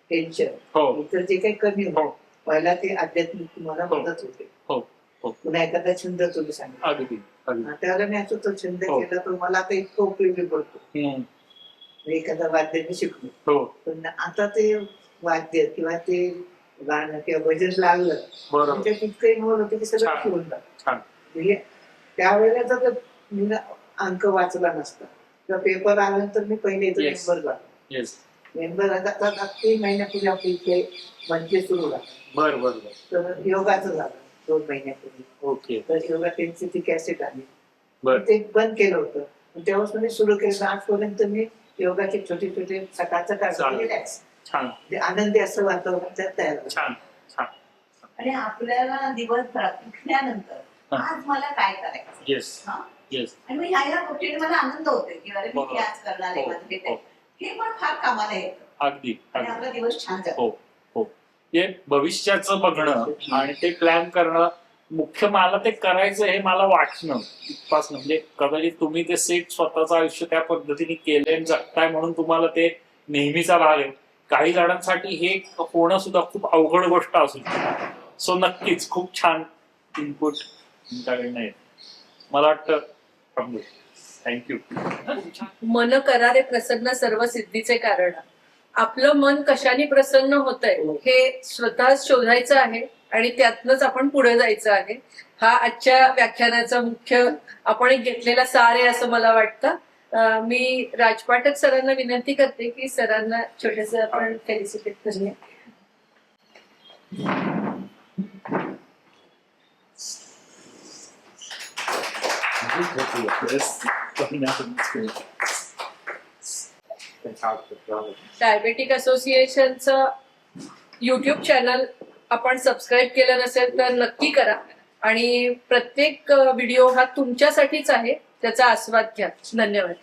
टेन्शन, हो इतर जे काही कमी हो. होतं, पहिला ते आध्यात्मिक तुम्हाला हो. मदत होते. हो हो. पुन्हा एखादा छंद तुम्ही सांगितलं, अगदी अगदी. त्यावेळेला मी असं तो छंद हो. केला तर मला आता इतकं उपयोगी पडतो. एखादा वाद्य मी शिकलो, हो पण आता ते वाद्य किंवा ते गाणं किंवा भजन लागलं, बरोबर. त्याच्यात इतकं इन्व्हॉल्व होतं की सगळं छान. शिकून जातं. छान. म्हणजे त्यावेळेला जर मी अंक वाचला नसता किंवा पेपर आल्यानंतर मी पहिले Yes. मेंबर झालो. येस. मेंबर आता 3 महिन्यापूर्वी आपल्या इथे मंच सुरू झाला, बर बर बर. तर योगाचं झालं 2 महिन्यापूर्वी. ओके. तर योगा त्यांची ती कॅसेट आली, बर. ते बंद केलं होतं, पण तेव्हापासून मी सुरू केलं. आजपर्यंत मी योगाचे छोटे छोटे सकाळचं काढतो, रिलॅक्स, छान. म्हणजे आनंदी असं वातावरण त्यात तयार होतं. छान छान. आणि आपल्याला दिवसभरात उठल्यानंतर आज मला काय करायचं, येस हा? येस. आणि मग ह्या गोष्टीने मला आनंद होतो की अरे मी बरोबर. आज करणार आहे, हो, माझं हे हो. काय. हे पण फार कामाला येतं अगदी आणि अगदी. आपला दिवस छान जातो. हो हो. हे भविष्याचं बघणं आणि ते प्लॅन करणं, मुख्य मला ते करायचं हे मला वाटणं इतपास. म्हणजे कदाचित तुम्ही ते सेट स्वतःचं आयुष्य त्या पद्धतीने केलंय आणि जगताय म्हणून तुम्हाला ते नेहमीचा भाग आहे. काही जणांसाठी हे होणं सुद्धा खूप अवघड गोष्ट असू शकते. सो नक्कीच खूप छान इनपुट तुमच्याकडनं आहे. मला वाटतं थँक्यू. मन करारे प्रसन्न सर्व सिद्धीचे कारण. आपलं मन कशाने प्रसन्न होतंय हे स्वतः शोधायचं आहे आणि त्यातनंच आपण पुढे जायचं आहे. हा आजच्या व्याख्यानाचा मुख्य आपण एक घेतलेला सार आहे असं मला वाटतं. मी राजपाठक सरांना विनंती करते की सरांना छोटेस आपण फेलिसिटेट करूया. डायबेटिक असोसिएशनचं युट्यूब चॅनल आपण सबस्क्राईब केलं नसेल तर नक्की करा आणि प्रत्येक व्हिडिओ हा तुमच्यासाठीच आहे, त्याचा आस्वाद घ्या. धन्यवाद.